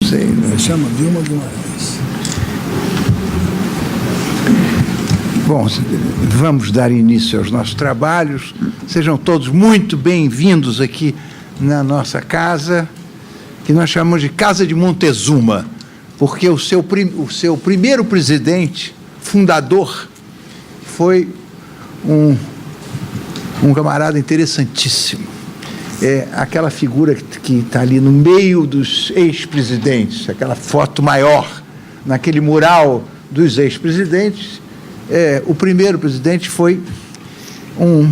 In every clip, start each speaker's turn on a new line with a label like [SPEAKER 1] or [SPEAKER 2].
[SPEAKER 1] sei.
[SPEAKER 2] Chama Vilma Guimarães.
[SPEAKER 1] Bom, vamos dar início aos nossos trabalhos. Sejam todos muito bem-vindos aqui na nossa casa, que nós chamamos de Casa de Montezuma, porque o seu primeiro presidente, fundador, foi um camarada interessantíssimo. É aquela figura que está ali no meio dos ex-presidentes, aquela foto maior, naquele mural dos ex-presidentes. O primeiro presidente foi um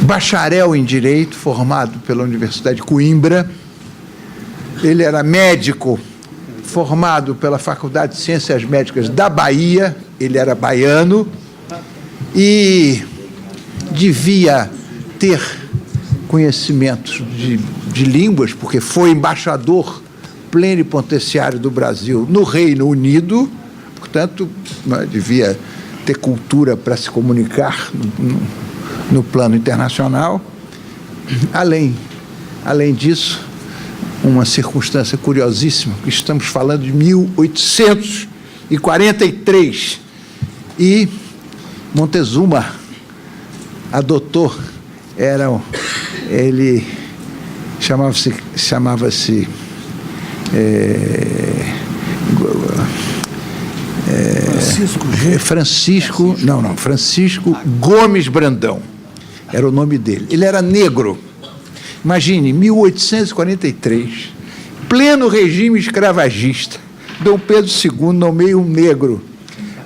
[SPEAKER 1] bacharel em Direito, formado pela Universidade de Coimbra. Ele era médico, formado pela Faculdade de Ciências Médicas da Bahia, ele era baiano, e devia ter conhecimentos de línguas, porque foi embaixador plenipotenciário do Brasil no Reino Unido, portanto, devia ter cultura para se comunicar no plano internacional. Além disso, uma circunstância curiosíssima, que estamos falando de 1843, e Montezuma adotou, ele chamava-se Francisco Gomes Brandão, era o nome dele. Ele era negro. Imagine, 1843, pleno regime escravagista, Dom Pedro II nomeia um negro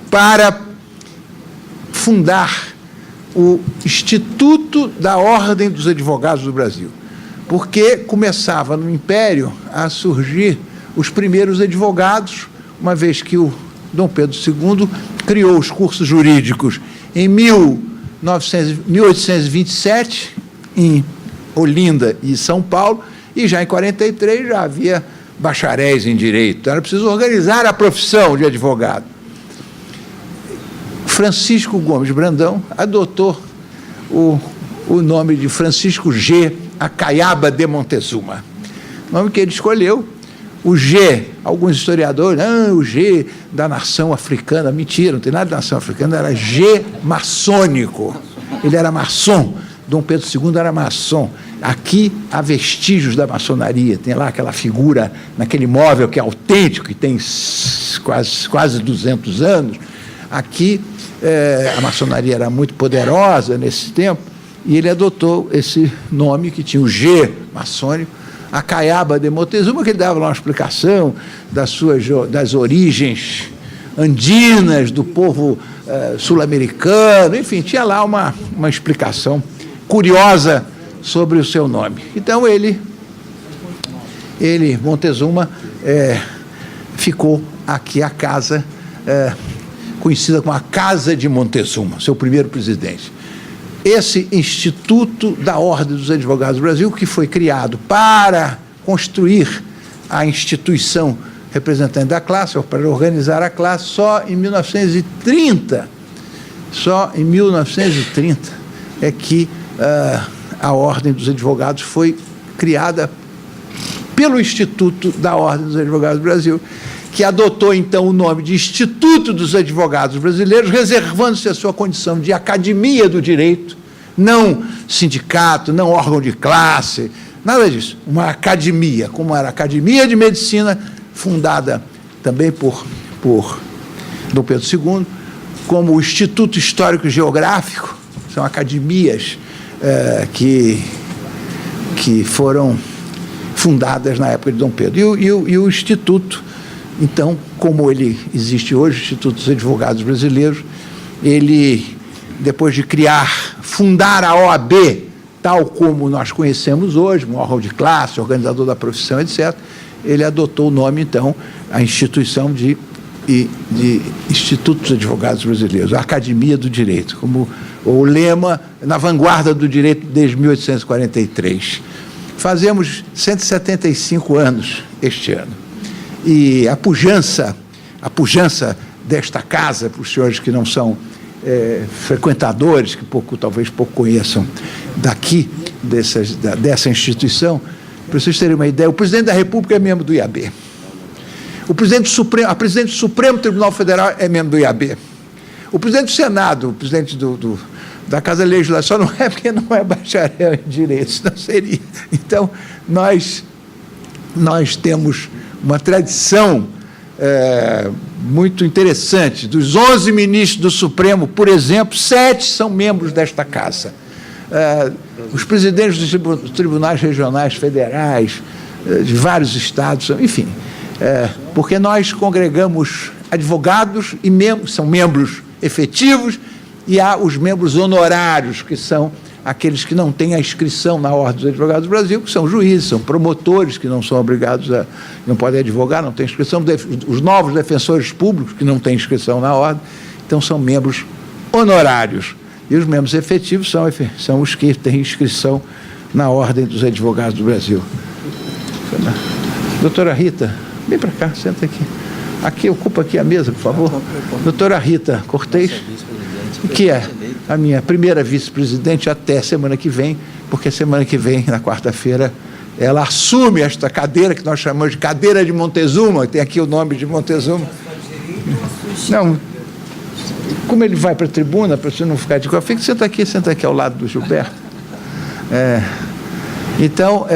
[SPEAKER 1] para fundar o Instituto da Ordem dos Advogados do Brasil, porque começava no Império a surgir os primeiros advogados, uma vez que o Dom Pedro II criou os cursos jurídicos em 1827, em Olinda e São Paulo, e já em 43 já havia bacharéis em Direito. Então era preciso organizar a profissão de advogado. Francisco Gomes Brandão adotou o nome de Francisco G. Acaiaba de Montezuma, nome que ele escolheu. O G, alguns historiadores, o G da nação africana, mentira, não tem nada de nação africana, era G maçônico, ele era maçom, Dom Pedro II era maçom. Aqui há vestígios da maçonaria, tem lá aquela figura, naquele móvel que é autêntico, que tem quase 200 anos. Aqui a maçonaria era muito poderosa nesse tempo, e ele adotou esse nome que tinha o G maçônico, Acaiaba de Montezuma, que ele dava lá uma explicação das origens andinas do povo sul-americano, enfim, tinha lá uma explicação curiosa sobre o seu nome. Então Montezuma, ficou aqui a casa conhecida como a Casa de Montezuma, seu primeiro presidente. Esse Instituto da Ordem dos Advogados do Brasil, que foi criado para construir a instituição representante da classe, ou para organizar a classe, só em 1930 é que a Ordem dos Advogados foi criada pelo Instituto da Ordem dos Advogados do Brasil, que adotou, então, o nome de Instituto dos Advogados Brasileiros, reservando-se a sua condição de academia do direito, não sindicato, não órgão de classe, nada disso. Uma academia, como era a Academia de Medicina, fundada também por Dom Pedro II, como o Instituto Histórico Geográfico, são academias que foram fundadas na época de Dom Pedro. E o Instituto, então, como ele existe hoje, o Instituto dos Advogados Brasileiros, ele, depois de fundar a OAB, tal como nós conhecemos hoje, um órgão de classe, organizador da profissão, etc., ele adotou o nome, então, a instituição de Instituto dos Advogados Brasileiros, a Academia do Direito, como o lema na vanguarda do direito desde 1843. Fazemos 175 anos este ano. E a pujança desta casa, para os senhores que não são frequentadores, que talvez pouco conheçam daqui, dessa instituição, Para vocês terem uma ideia, o presidente da República é membro do IAB. A presidente do Supremo Tribunal Federal é membro do IAB. O presidente do Senado, o presidente da Casa Legislativa, só não é porque não é bacharel em Direito, senão seria. Então, nós temos uma tradição muito interessante. Dos 11 ministros do Supremo, por exemplo, 7 são membros desta Casa. Os presidentes dos tribunais regionais federais, de vários estados, enfim, porque nós congregamos advogados e são membros efetivos, e há os membros honorários, que são aqueles que não têm a inscrição na Ordem dos Advogados do Brasil, que são juízes, são promotores, que não são obrigados não podem advogar, não têm inscrição, os novos defensores públicos, que não têm inscrição na Ordem, então são membros honorários. E os membros efetivos são os que têm inscrição na Ordem dos Advogados do Brasil. Doutora Rita, vem para cá, senta aqui. Aqui, ocupa aqui a mesa, por favor. Doutora Rita Cortez, que é a minha primeira vice-presidente até semana que vem, porque semana que vem, na quarta-feira, ela assume esta cadeira, que nós chamamos de cadeira de Montezuma, tem aqui o nome de Montezuma. Não, como ele vai para a tribuna, para você não ficar de costas, senta aqui ao lado do Gilberto. Então,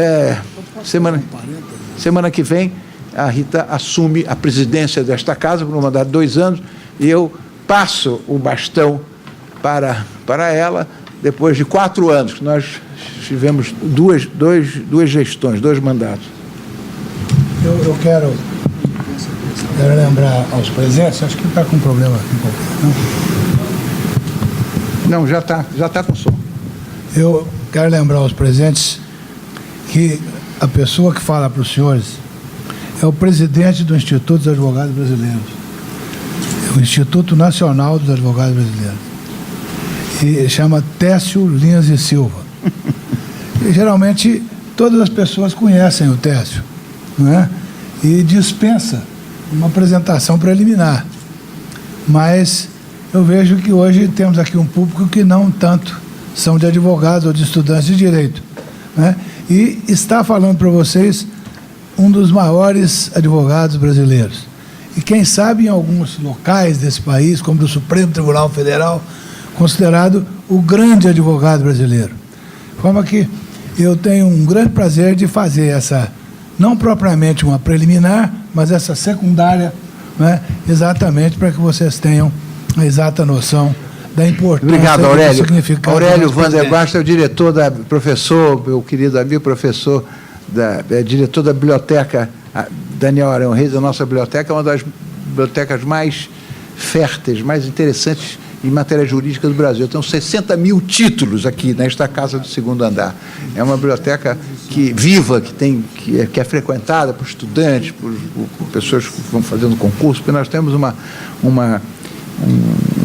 [SPEAKER 1] semana que vem, a Rita assume a presidência desta casa por um mandato de 2 anos, e eu passo o bastão para ela, depois de 4 anos, que nós tivemos duas gestões, 2 mandatos.
[SPEAKER 2] Eu quero lembrar aos presentes, acho que está com problema aqui.
[SPEAKER 1] Não, já está com som.
[SPEAKER 2] Eu quero lembrar aos presentes que a pessoa que fala para os senhores é o presidente do Instituto dos Advogados Brasileiros, o Instituto Nacional dos Advogados Brasileiros, e chama Técio Linhas e Silva. E, geralmente, todas as pessoas conhecem o Técio, não é? E dispensa uma apresentação preliminar. Mas eu vejo que hoje temos aqui um público que não tanto são de advogados ou de estudantes de direito, né? E está falando para vocês um dos maiores advogados brasileiros. E quem sabe em alguns locais desse país, como do Supremo Tribunal Federal, considerado o grande advogado brasileiro. De forma que eu tenho um grande prazer de fazer essa, não propriamente uma preliminar, mas essa secundária, né, exatamente para que vocês tenham a exata noção da importância.
[SPEAKER 1] Obrigado, Aurélio.
[SPEAKER 2] Do significado.
[SPEAKER 1] Aurélio Vanderbast é o diretor professor, meu querido amigo professor, diretor da biblioteca, Daniel Arão Reis. A nossa biblioteca é uma das bibliotecas mais férteis, mais interessantes em matéria jurídica do Brasil. Tem 60 mil títulos aqui nesta casa do 2º andar. É uma biblioteca viva, que é frequentada por estudantes, por pessoas que vão fazendo concurso, porque nós temos um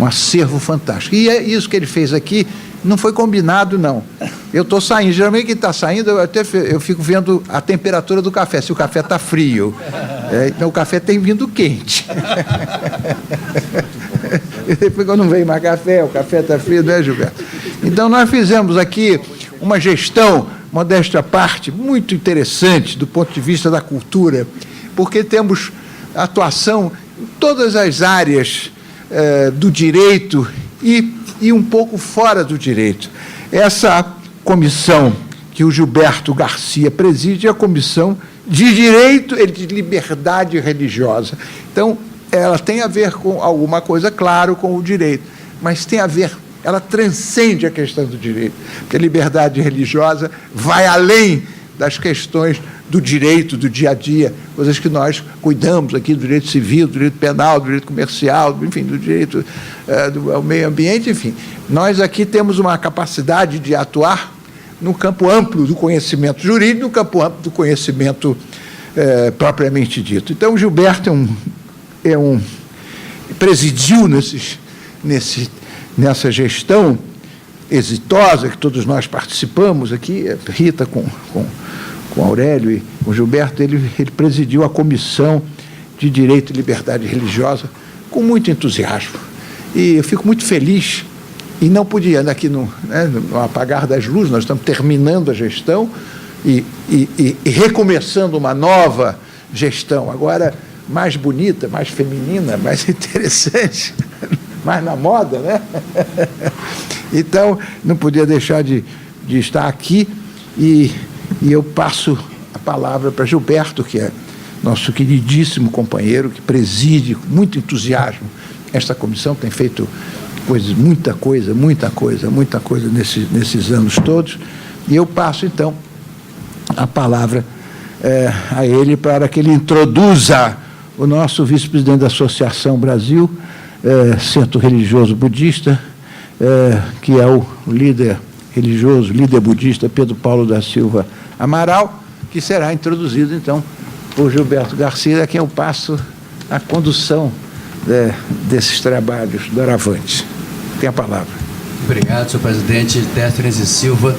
[SPEAKER 1] acervo fantástico. E é isso que ele fez aqui, não foi combinado, não. Eu estou saindo, geralmente quem está saindo, eu fico vendo a temperatura do café, se o café está frio. Então o café tem vindo quente. E depois quando não vem mais café, o café está frio, né, Gilberto? Então nós fizemos aqui uma gestão, modéstia à parte, muito interessante do ponto de vista da cultura, porque temos atuação em todas as áreas do direito e um pouco fora do direito. Essa comissão que o Gilberto Garcia preside é a Comissão de Direito e de Liberdade Religiosa. Então, ela tem a ver com alguma coisa, claro, com o direito, mas tem a ver, ela transcende a questão do direito, porque a liberdade religiosa vai além das questões do direito, do dia a dia, coisas que nós cuidamos aqui, do direito civil, do direito penal, do direito comercial, enfim, do direito ao meio ambiente, enfim. Nós aqui temos uma capacidade de atuar no campo amplo do conhecimento jurídico, no campo amplo do conhecimento propriamente dito. Então, o Gilberto presidiu nessa gestão exitosa, que todos nós participamos aqui, Rita com Aurélio e com Gilberto, ele presidiu a Comissão de Direito e Liberdade Religiosa com muito entusiasmo. E eu fico muito feliz, e não podia, aqui no apagar das luzes, nós estamos terminando a gestão, e recomeçando uma nova gestão, agora mais bonita, mais feminina, mais interessante, mais na moda, né? Então, não podia deixar de estar aqui e eu passo a palavra para Gilberto, que é nosso queridíssimo companheiro, que preside com muito entusiasmo esta comissão, tem feito muita coisa nesses anos todos, e eu passo, então, a palavra a ele para que ele introduza o nosso vice-presidente da Associação Brasil, Centro Religioso Budista, que é o líder religioso, líder budista Pedro Paulo da Silva Amaral, que será introduzido, então, por Gilberto Garcia, a quem eu passo a condução desses trabalhos do Aravante. Tem a palavra.
[SPEAKER 3] Obrigado, senhor presidente Décio e Silva.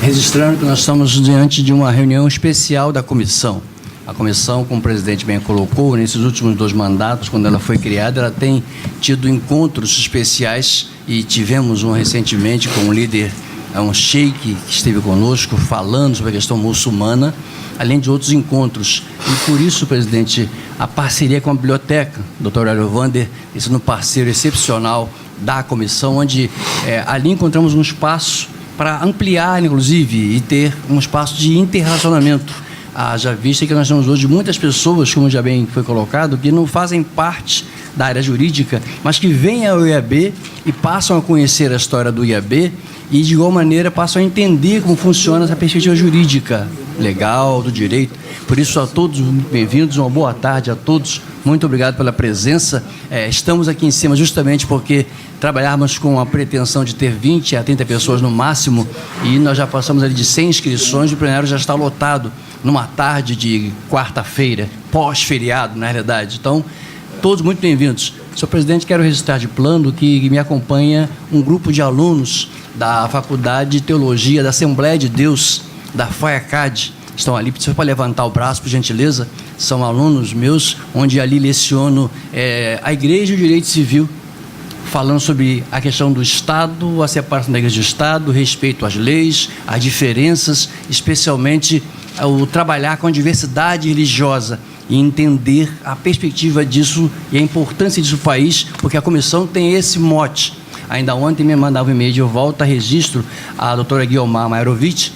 [SPEAKER 3] Registrando que nós estamos diante de uma reunião especial da comissão. A comissão, como o presidente bem colocou, nesses últimos 2 mandatos, quando ela foi criada, ela tem tido encontros especiais e tivemos um recentemente com um líder, um sheik que esteve conosco falando sobre a questão muçulmana, além de outros encontros. E por isso, presidente, a parceria com a biblioteca, doutor Aurélio Vander, esse é um parceiro excepcional da comissão, onde ali encontramos um espaço para ampliar, inclusive, e ter um espaço de interrelacionamento. Já vista que nós temos hoje muitas pessoas, como já bem foi colocado, que não fazem parte da área jurídica, mas que vêm ao IAB e passam a conhecer a história do IAB e, de igual maneira, passam a entender como funciona essa perspectiva jurídica, legal, do direito. Por isso, a todos muito bem-vindos, uma boa tarde a todos, muito obrigado pela presença. Estamos aqui em cima justamente porque trabalhamos com a pretensão de ter 20 a 30 pessoas no máximo e nós já passamos ali de 100 inscrições e o plenário já está lotado numa tarde de quarta-feira, pós-feriado, na realidade. Então, todos muito bem-vindos. Senhor presidente, quero registrar de plano que me acompanha um grupo de alunos da Faculdade de Teologia da Assembleia de Deus, da FAIACAD. Estão ali, só para levantar o braço, por gentileza. São alunos meus, onde ali leciono a Igreja e o Direito Civil, falando sobre a questão do Estado, a separação da Igreja do Estado, respeito às leis, as diferenças, especialmente o trabalhar com a diversidade religiosa e entender a perspectiva disso e a importância disso no país, porque a comissão tem esse mote. Ainda ontem me mandava um e-mail de volta a registro a doutora Guiomar Mairovitch,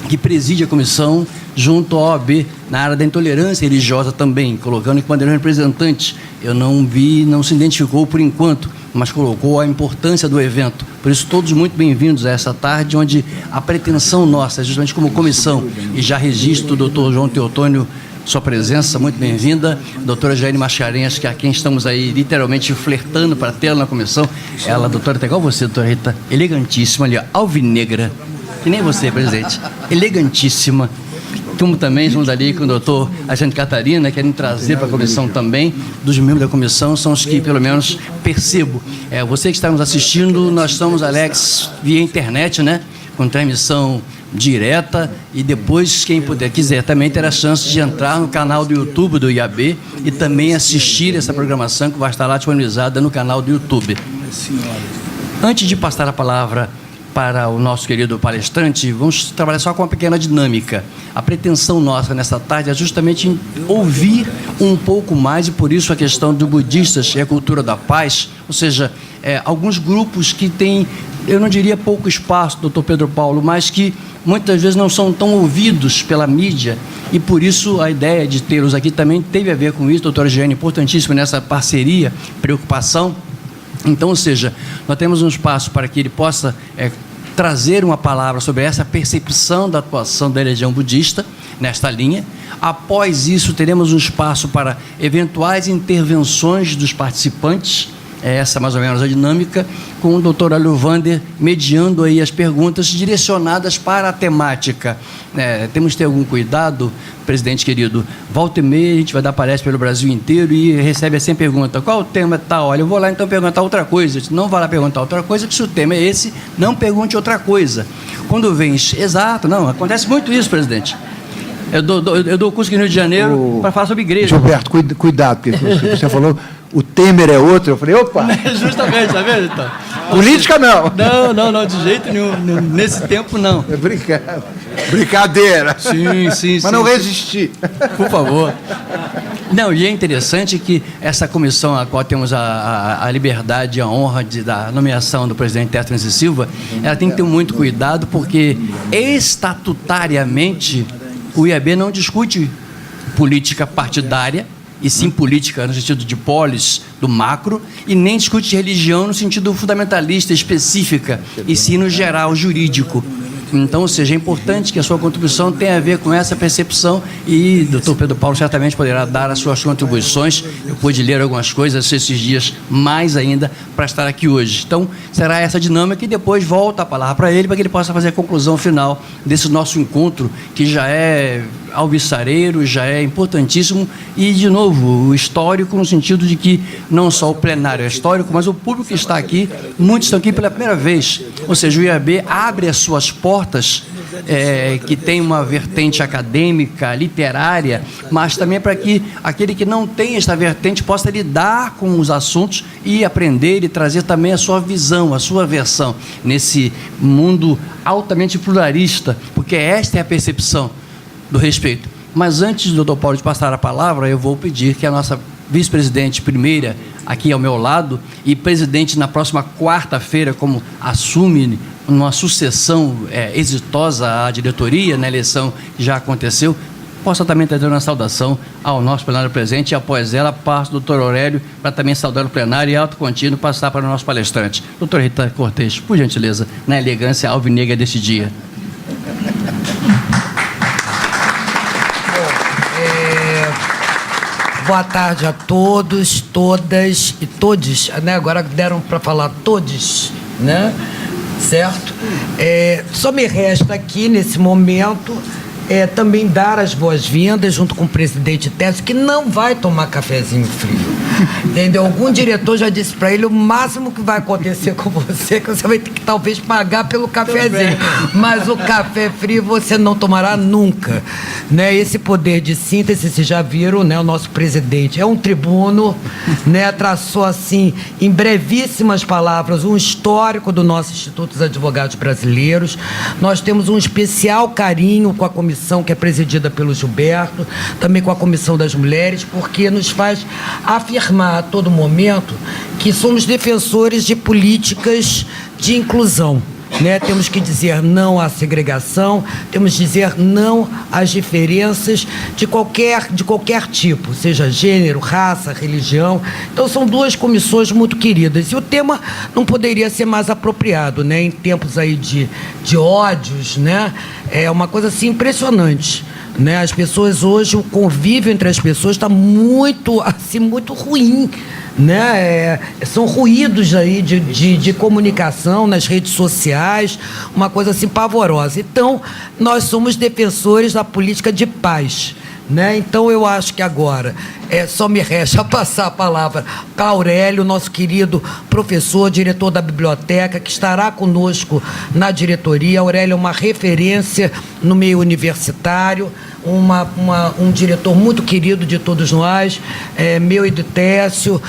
[SPEAKER 3] que preside a comissão junto à OAB na área da intolerância religiosa também, colocando em bandeira representante. Eu não vi, não se identificou por enquanto, mas colocou a importância do evento. Por isso, todos muito bem-vindos a essa tarde, onde a pretensão nossa, justamente como comissão, e já registro o doutor João Teotônio, sua presença, muito bem-vinda. Doutora Jaine Mascarenhas, que é a quem estamos aí literalmente flertando para tê-la na comissão. Ela, doutora, tá igual você, doutora Rita, elegantíssima ali, ó, alvinegra, que nem você, presidente, elegantíssima. Como também estamos ali com o doutor Alexandre Catarina, querem trazer para a comissão também, dos membros da comissão, são os que, pelo menos, percebo. Você que está nos assistindo, nós estamos, Alex, via internet, né? Com transmissão direta, e depois, quem quiser também ter a chance de entrar no canal do YouTube do IAB e também assistir essa programação que vai estar lá disponibilizada no canal do YouTube. Antes de passar a palavra para o nosso querido palestrante, vamos trabalhar só com uma pequena dinâmica. A pretensão nossa nessa tarde é justamente ouvir um pouco mais, e por isso a questão dos budistas e a cultura da paz, ou seja, alguns grupos que têm, eu não diria pouco espaço, doutor Pedro Paulo, mas que muitas vezes não são tão ouvidos pela mídia, e por isso a ideia de tê-los aqui também teve a ver com isso, doutora Giane, importantíssimo nessa parceria, preocupação. Então, ou seja, nós temos um espaço para que ele possa trazer uma palavra sobre essa percepção da atuação da religião budista nesta linha. Após isso, teremos um espaço para eventuais intervenções dos participantes, essa mais ou menos a dinâmica, com o doutor Aurélio Vander mediando aí as perguntas direcionadas para a temática. Temos que ter algum cuidado, presidente querido, volta e meia a gente vai dar palestra pelo Brasil inteiro e recebe assim a pergunta, qual o tema tal? Olha, eu vou lá então perguntar outra coisa. Não vai lá perguntar outra coisa, porque se o tema é esse, não pergunte outra coisa. Quando vem, exato, não, acontece muito isso, presidente. Eu dou curso aqui no Rio de Janeiro para falar sobre igreja.
[SPEAKER 1] Gilberto, cuidado, porque você falou, o Temer é outro, eu falei, opa!
[SPEAKER 3] Justamente, está vendo, então?
[SPEAKER 1] Política não.
[SPEAKER 3] Não, de jeito nenhum. Nesse tempo, não.
[SPEAKER 1] É brincadeira.
[SPEAKER 3] Sim.
[SPEAKER 1] Mas não resisti.
[SPEAKER 3] Por favor. Não, e é interessante que essa comissão, a qual temos a liberdade e a honra da nomeação do presidente Tércio Silva, ela tem que ter muito cuidado, porque estatutariamente o IAB não discute política partidária, e sim política no sentido de polis, do macro, e nem discute religião no sentido fundamentalista, específica, e sim no geral, jurídico. Então, ou seja, é importante que a sua contribuição tenha a ver com essa percepção, e o Dr. Pedro Paulo certamente poderá dar as suas contribuições. Eu pude ler algumas coisas esses dias, mais ainda, para estar aqui hoje. Então, será essa dinâmica, e depois volta a palavra para ele, para que ele possa fazer a conclusão final desse nosso encontro, que já é alvissareiro, já é importantíssimo, e, de novo, o histórico no sentido de que não só o plenário é histórico, mas o público que está aqui, muitos estão aqui pela primeira vez. Ou seja, o IAB abre as suas portas, que tem uma vertente acadêmica, literária, mas também para que aquele que não tem esta vertente possa lidar com os assuntos e aprender e trazer também a sua visão, a sua versão nesse mundo altamente pluralista, porque esta é a percepção do respeito. Mas antes do Dr. Paulo de passar a palavra, eu vou pedir que a nossa vice-presidente primeira, aqui ao meu lado, e presidente na próxima quarta-feira, como assume uma sucessão exitosa à diretoria, na eleição que já aconteceu, possa também trazer uma saudação ao nosso plenário presente, e após ela, passo o doutor Aurélio para também saudar o plenário e alto contínuo passar para o nosso palestrante. Doutor Rita Cortez, por gentileza, na elegância alvinegra deste dia.
[SPEAKER 4] Boa tarde a todos, todas e todes, né? Agora deram para falar todes, né? Certo? Só me resta aqui, nesse momento, também dar as boas-vindas, junto com o presidente Tércio, que não vai tomar cafezinho frio. Entendeu? Algum diretor já disse para ele: o máximo que vai acontecer com você é que você vai ter que talvez pagar pelo cafezinho, mas o café frio você não tomará nunca, né? Esse poder de síntese, vocês já viram, né? O nosso presidente é um tribuno, né? Traçou assim, em brevíssimas palavras, um histórico do nosso Instituto dos Advogados Brasileiros. Nós temos um especial carinho com a comissão que é presidida pelo Gilberto, também com a Comissão das Mulheres, porque nos faz afirmar a todo momento que somos defensores de políticas de inclusão, né? Temos que dizer não à segregação, temos que dizer não às diferenças de qualquer tipo, seja gênero, raça, religião. Então, são duas comissões muito queridas. E o tema não poderia ser mais apropriado, né? Em tempos aí de ódios, né? É uma coisa assim impressionante, né? As pessoas hoje, o convívio entre as pessoas está muito ruim, né? São ruídos aí de comunicação nas redes sociais, uma coisa assim pavorosa. Então, nós somos defensores da política de paz, né? Então, eu acho que agora só me resta passar a palavra para Aurélio, nosso querido professor, diretor da biblioteca, que estará conosco na diretoria. Aurélio é uma referência no meio universitário, um diretor muito querido de todos nós, meu e do Tércio,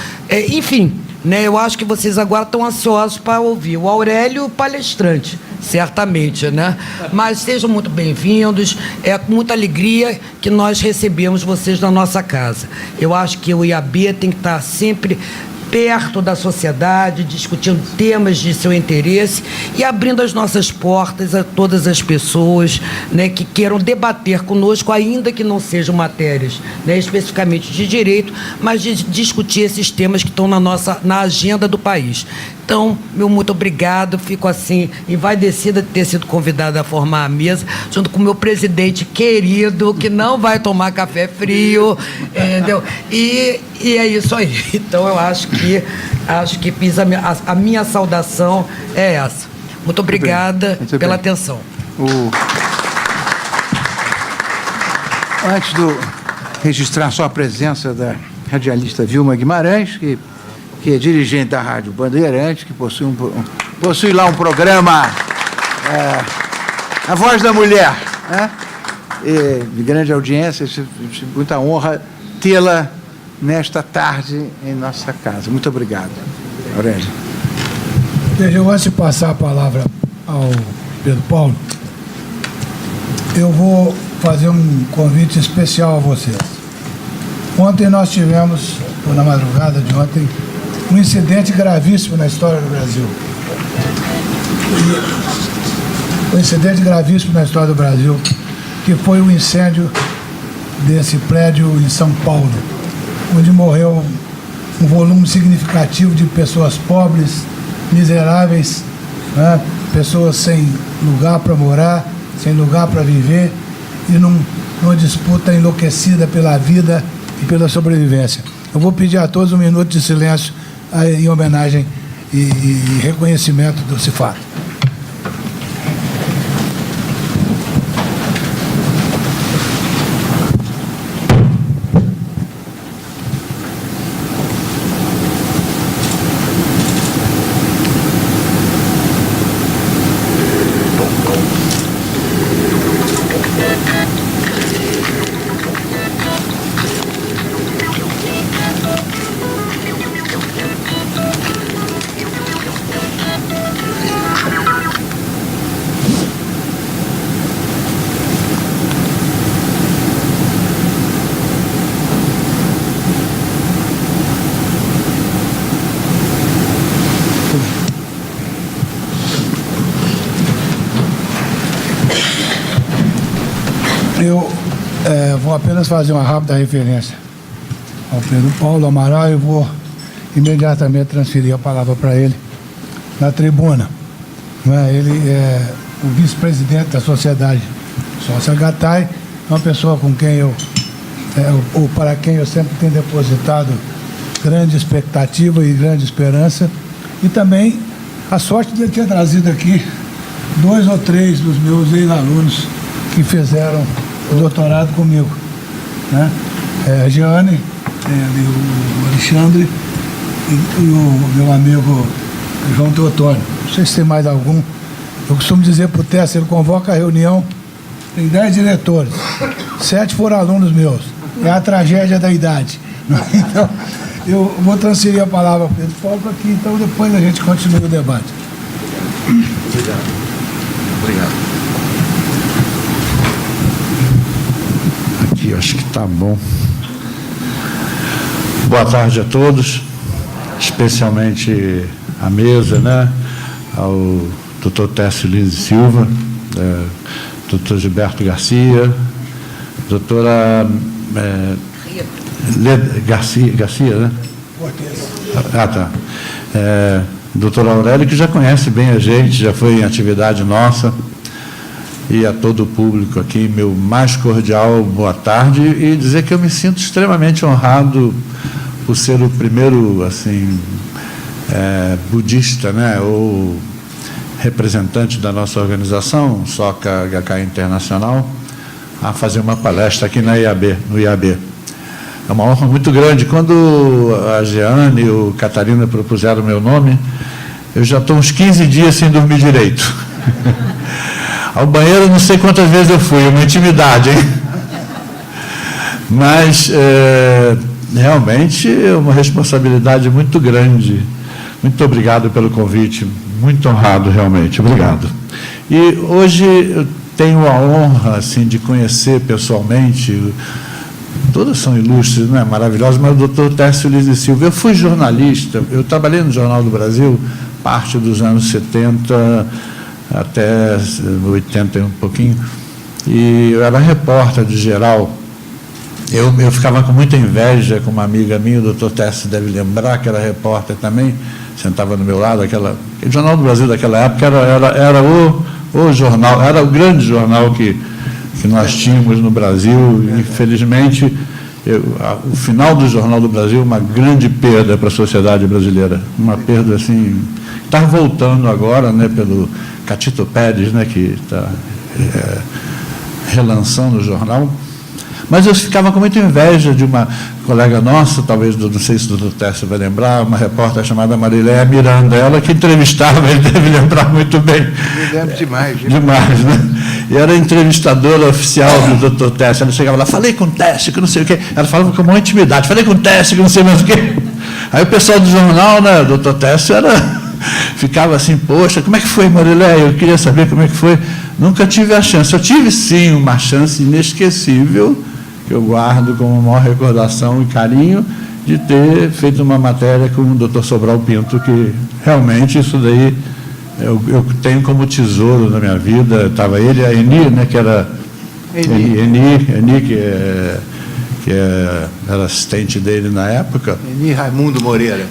[SPEAKER 4] enfim, né? Eu acho que vocês agora estão ansiosos para ouvir o Aurélio palestrante, certamente, né? Mas sejam muito bem-vindos, é com muita alegria que nós recebemos vocês na nossa casa. Eu acho que o IAB tem que estar sempre perto da sociedade, discutindo temas de seu interesse e abrindo as nossas portas a todas as pessoas, né, que queiram debater conosco, ainda que não sejam matérias, né, especificamente de direito, mas de discutir esses temas que estão na agenda do país. Então, meu muito obrigado, fico assim, envaidecida de ter sido convidada a formar a mesa, junto com o meu presidente querido, que não vai tomar café frio, entendeu? E é isso aí. Então, eu acho que fiz a minha saudação é essa. Muito obrigada pela atenção.
[SPEAKER 1] Antes de registrar só a presença da radialista Vilma Guimarães, que é dirigente da Rádio Bandeirantes, que possui lá um programa, A Voz da Mulher, né? De grande audiência, muita honra tê-la nesta tarde em nossa casa. Muito obrigado, Aurélio.
[SPEAKER 2] Veja, eu antes de passar a palavra ao Pedro Paulo, eu vou fazer um convite especial a vocês. Ontem nós tivemos, ou na madrugada de ontem, um incidente gravíssimo na história do Brasil. Um incidente gravíssimo na história do Brasil, que foi o incêndio desse prédio em São Paulo, onde morreu um volume significativo de pessoas pobres, miseráveis, né? Pessoas sem lugar para morar, sem lugar para viver e numa disputa enlouquecida pela vida e pela sobrevivência. Eu vou pedir a todos um minuto de silêncio em homenagem e reconhecimento desse fato. Eu vou apenas fazer uma rápida referência ao Pedro Paulo Amaral e vou imediatamente transferir a palavra para ele na tribuna. Ele é o vice-presidente da Sociedade Sócia Gattai, uma pessoa com quem ou para quem eu sempre tenho depositado grande expectativa e grande esperança, e também a sorte de eu ter trazido aqui 2 ou 3 dos meus ex-alunos que fizeram o doutorado comigo, né? A Jeane, o Alexandre e o meu amigo João Teotônio. Não sei se tem mais algum. Eu costumo dizer para o Tess, ele convoca a reunião, tem 10 diretores, 7 foram alunos meus. É a tragédia da idade. Então, eu vou transferir a palavra para Pedro Paulo aqui, então depois a gente continua o debate.
[SPEAKER 1] Obrigado. Aqui, acho que está bom. Boa tarde a todos, especialmente à mesa, né? Ao Dr. Técio Lins Silva, Dr. Gilberto Garcia, doutora Garcia, né? Ah, tá. Doutora Aurélio, que já conhece bem a gente, já foi em atividade nossa, e a todo o público aqui, meu mais cordial boa tarde, e dizer que eu me sinto extremamente honrado por ser o primeiro, assim, budista, né, ou representante da nossa organização, Soka Gakkai Internacional, a fazer uma palestra aqui no IAB. É uma honra muito grande. Quando a Jeane e o Catarina propuseram o meu nome, eu já estou uns 15 dias sem dormir direito. Ao banheiro, não sei quantas vezes eu fui, é uma intimidade, hein? Mas, realmente, é uma responsabilidade muito grande. Muito obrigado pelo convite, muito honrado, realmente. Obrigado. E hoje eu tenho a honra, assim, de conhecer pessoalmente, todas são ilustres, não é? Maravilhosas, mas o doutor Técio Lins Silva. Eu fui jornalista, eu trabalhei no Jornal do Brasil, parte dos anos 70 até 80 e um pouquinho, e eu era repórter de geral. Eu ficava com muita inveja com uma amiga minha, o doutor Técio deve lembrar, que era repórter também, sentava no meu lado, aquele Jornal do Brasil daquela época era o jornal, era o grande jornal que nós tínhamos no Brasil. Infelizmente, o final do Jornal do Brasil é uma grande perda para a sociedade brasileira, uma perda assim, está voltando agora, né, pelo Catito Pérez, né, que está relançando o jornal. Mas eu ficava com muita inveja de uma colega nossa, talvez, não sei se o doutor Técio vai lembrar, uma repórter chamada Mariléia Miranda, ela que entrevistava, ele deve lembrar muito bem. Me lembro demais.
[SPEAKER 5] ficava assim, poxa, como é que foi, Marilé? Eu queria saber como é que foi. Nunca tive a chance. Eu tive, sim, uma chance inesquecível, que eu guardo com a maior recordação e carinho, de ter feito uma matéria com o Dr. Sobral Pinto, que realmente isso daí eu tenho como tesouro na minha vida. Estava ele e a Eni, né, que era... Eni, que era assistente dele na época.
[SPEAKER 1] Eni Raimundo Moreira.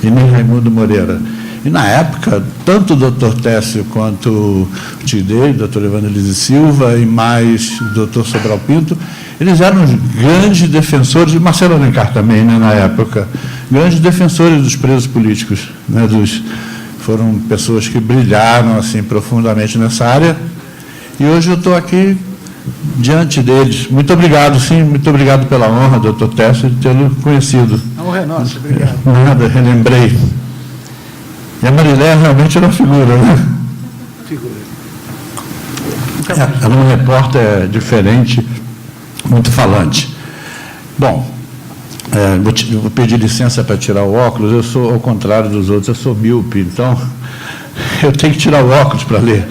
[SPEAKER 5] E, na época, tanto o doutor Técio quanto o tio dele, o doutor Evangelista Silva, e mais o doutor Sobral Pinto, eles eram os grandes defensores, e Marcelo Alencar também, né, na época, grandes defensores dos presos políticos, né, foram pessoas que brilharam assim, profundamente nessa área, e hoje eu estou aqui diante deles. Muito obrigado, sim, muito obrigado pela honra, doutor Técio, de tê-lo conhecido.
[SPEAKER 1] A honra é nossa, obrigado.
[SPEAKER 5] Nada, relembrei. E a Marilé realmente era uma figura, né?
[SPEAKER 1] Figura.
[SPEAKER 5] Ela é um repórter diferente, muito falante. Bom, vou pedir licença para tirar o óculos. Eu sou, ao contrário dos outros, eu sou míope, então eu tenho que tirar o óculos para ler.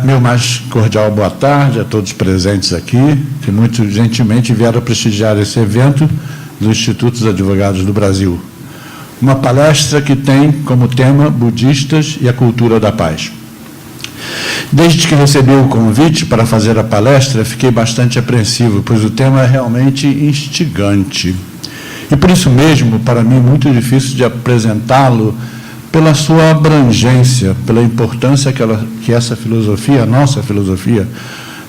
[SPEAKER 5] Meu mais cordial boa tarde a todos presentes aqui, que muito gentilmente vieram prestigiar esse evento do Instituto dos Advogados do Brasil. Uma palestra que tem como tema budistas e a cultura da paz. Desde que recebi o convite para fazer a palestra, fiquei bastante apreensivo, pois o tema é realmente instigante. E por isso mesmo, para mim, muito difícil de apresentá-lo pela sua abrangência, pela importância que essa filosofia, a nossa filosofia,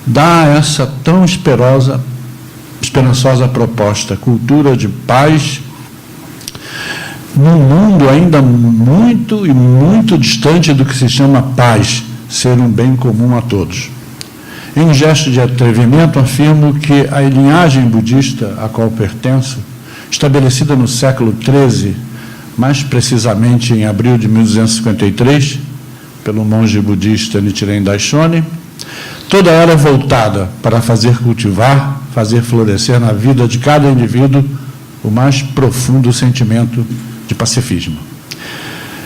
[SPEAKER 5] dá a essa tão esperançosa proposta, cultura de paz, num mundo ainda muito e muito distante do que se chama paz, ser um bem comum a todos. Em um gesto de atrevimento, afirmo que a linhagem budista a qual pertenço, estabelecida no século XIII, mais precisamente em abril de 1253, pelo monge budista Nichiren Daishonin, toda ela é voltada para fazer cultivar, fazer florescer na vida de cada indivíduo o mais profundo sentimento de pacifismo.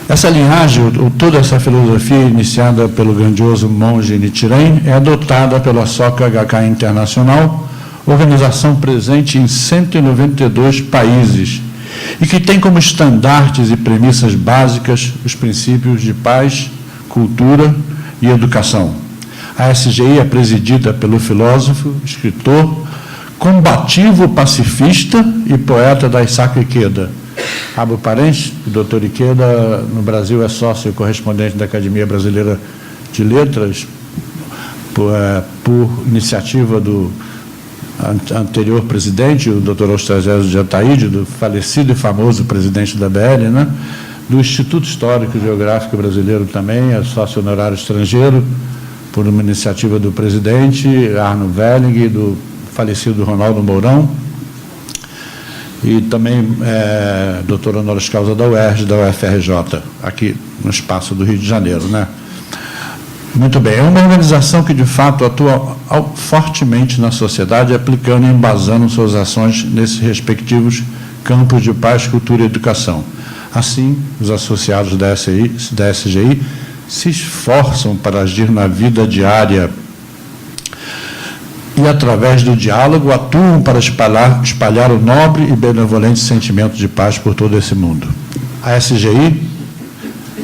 [SPEAKER 5] Essa linhagem, ou toda essa filosofia iniciada pelo grandioso monge Nichiren, é adotada pela Soka Gakkai Internacional, organização presente em 192 países, e que tem como estandartes e premissas básicas os princípios de paz, cultura e educação. A SGI é presidida pelo filósofo, escritor, combativo pacifista e poeta Daisaku Ikeda. Abro parênteses, o doutor Ikeda, no Brasil, é sócio e correspondente da Academia Brasileira de Letras, por iniciativa do anterior presidente, o doutor Eustrazio de Ataíde, do falecido e famoso presidente da BL, né? Do Instituto Histórico e Geográfico Brasileiro também, é sócio honorário estrangeiro, por uma iniciativa do presidente Arno Welling e do falecido Ronaldo Mourão, e também doutor honoris causa da UERJ, da UFRJ, aqui no espaço do Rio de Janeiro, né? Muito bem, é uma organização que, de fato, atua fortemente na sociedade, aplicando e embasando suas ações nesses respectivos campos de paz, cultura e educação. Assim, os associados da SGI se esforçam para agir na vida diária e, através do diálogo, atuam para espalhar o nobre e benevolente sentimento de paz por todo esse mundo. A SGI,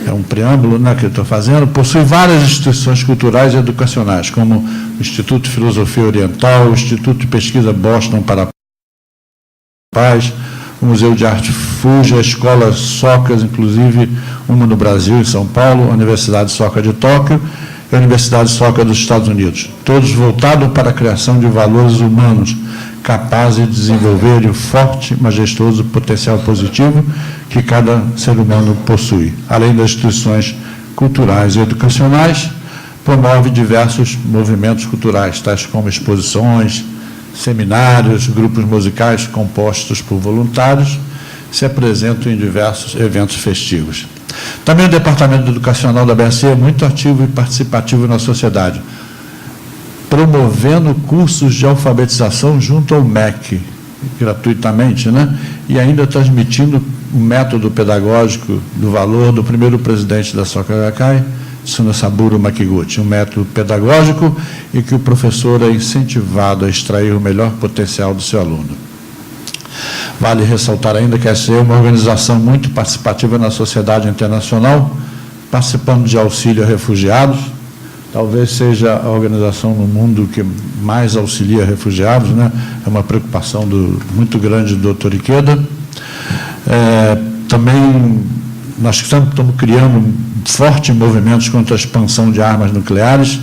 [SPEAKER 5] é um preâmbulo, né, que eu estou fazendo, possui várias instituições culturais e educacionais, como o Instituto de Filosofia Oriental, o Instituto de Pesquisa Boston para a Paz, o Museu de Arte Fuji, a Escola Socas, inclusive uma no Brasil, em São Paulo, a Universidade Soka de Tóquio e a Universidade Soka dos Estados Unidos, todos voltados para a criação de valores humanos capazes de desenvolver o forte, majestoso potencial positivo que cada ser humano possui. Além das instituições culturais e educacionais, promove diversos movimentos culturais, tais como exposições, seminários, grupos musicais compostos por voluntários, se apresentam em diversos eventos festivos. Também o Departamento Educacional da BSE é muito ativo e participativo na sociedade, promovendo cursos de alfabetização junto ao MEC, gratuitamente, né? E ainda transmitindo o método pedagógico do valor do primeiro presidente da Soka Gakkai, Tsunasaburo Makiguchi, um método pedagógico em que o professor é incentivado a extrair o melhor potencial do seu aluno. Vale ressaltar ainda que essa é uma organização muito participativa na sociedade internacional, participando de auxílio a refugiados, talvez seja a organização no mundo que mais auxilia refugiados, né? É uma preocupação muito grande do Dr. Ikeda. Também nós estamos criando fortes movimentos contra a expansão de armas nucleares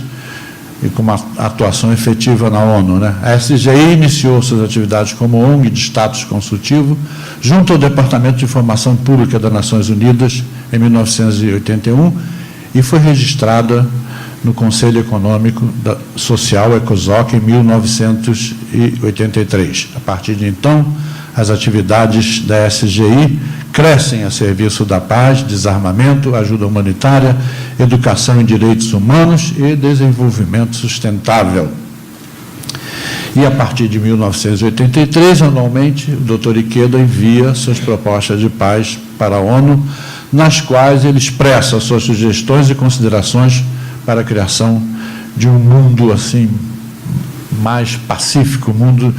[SPEAKER 5] e com uma atuação efetiva na ONU, né? A SGI iniciou suas atividades como ONG de status consultivo junto ao Departamento de Informação Pública das Nações Unidas em 1981 e foi registrada no Conselho Econômico Social, ECOSOC, em 1983. A partir de então, as atividades da SGI crescem a serviço da paz, desarmamento, ajuda humanitária, educação em direitos humanos e desenvolvimento sustentável. E, a partir de 1983, anualmente, o Dr. Ikeda envia suas propostas de paz para a ONU, nas quais ele expressa suas sugestões e considerações para a criação de um mundo assim mais pacífico, um mundo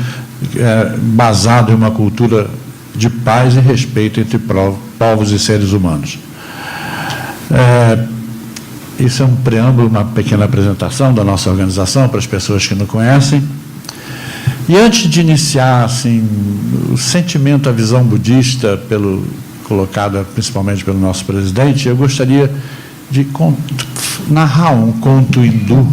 [SPEAKER 5] basado em uma cultura de paz e respeito entre povos e seres humanos. Isso é um preâmbulo, uma pequena apresentação da nossa organização para as pessoas que não conhecem. E antes de iniciar assim, o sentimento, a visão budista colocada principalmente pelo nosso presidente, eu gostaria de narrar um conto hindu,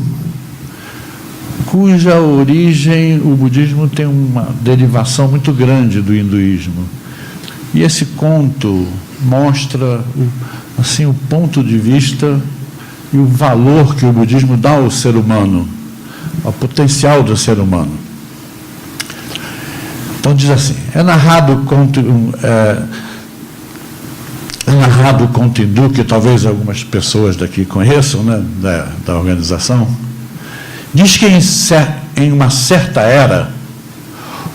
[SPEAKER 5] cuja origem, o budismo tem uma derivação muito grande do hinduísmo. E esse conto mostra assim, o ponto de vista e o valor que o budismo dá ao ser humano, ao potencial do ser humano. Então diz assim, é narrado o conto hindu, que talvez algumas pessoas daqui conheçam, né, da organização. Diz que em uma certa era,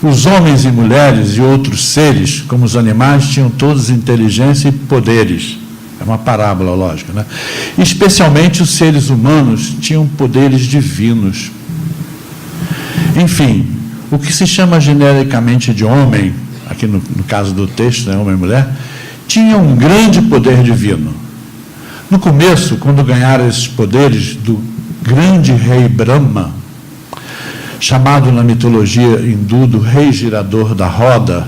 [SPEAKER 5] os homens e mulheres e outros seres, como os animais, tinham todos inteligência e poderes. É uma parábola, lógico, né? Especialmente os seres humanos tinham poderes divinos. Enfim, o que se chama genericamente de homem, aqui no caso do texto, né, homem e mulher, tinha um grande poder divino. No começo, quando ganharam esses poderes do grande rei Brahma, chamado na mitologia hindu do rei girador da roda,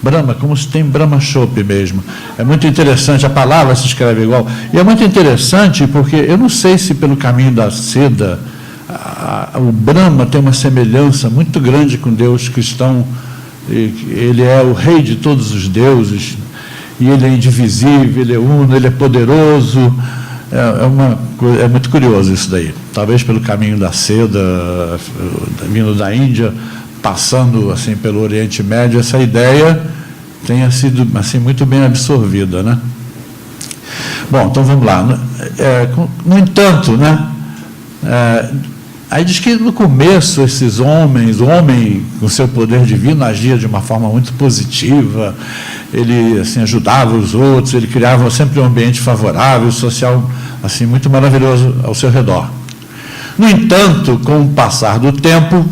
[SPEAKER 5] Brahma, como se tem Brahma Chope mesmo. É muito interessante, a palavra se escreve igual. E é muito interessante porque eu não sei se pelo caminho da seda, o Brahma tem uma semelhança muito grande com Deus cristão. Ele é o rei de todos os deuses, e ele é indivisível, ele é uno, ele é poderoso. É muito curioso isso daí. Talvez pelo caminho da seda, vindo da Índia, passando assim pelo Oriente Médio, essa ideia tenha sido assim muito bem absorvida, né? Bom, então vamos lá. No entanto, né? Aí diz que no começo esses homens, o homem com seu poder divino agia de uma forma muito positiva, ele assim ajudava os outros, ele criava sempre um ambiente favorável, social assim muito maravilhoso ao seu redor. No entanto, com o passar do tempo,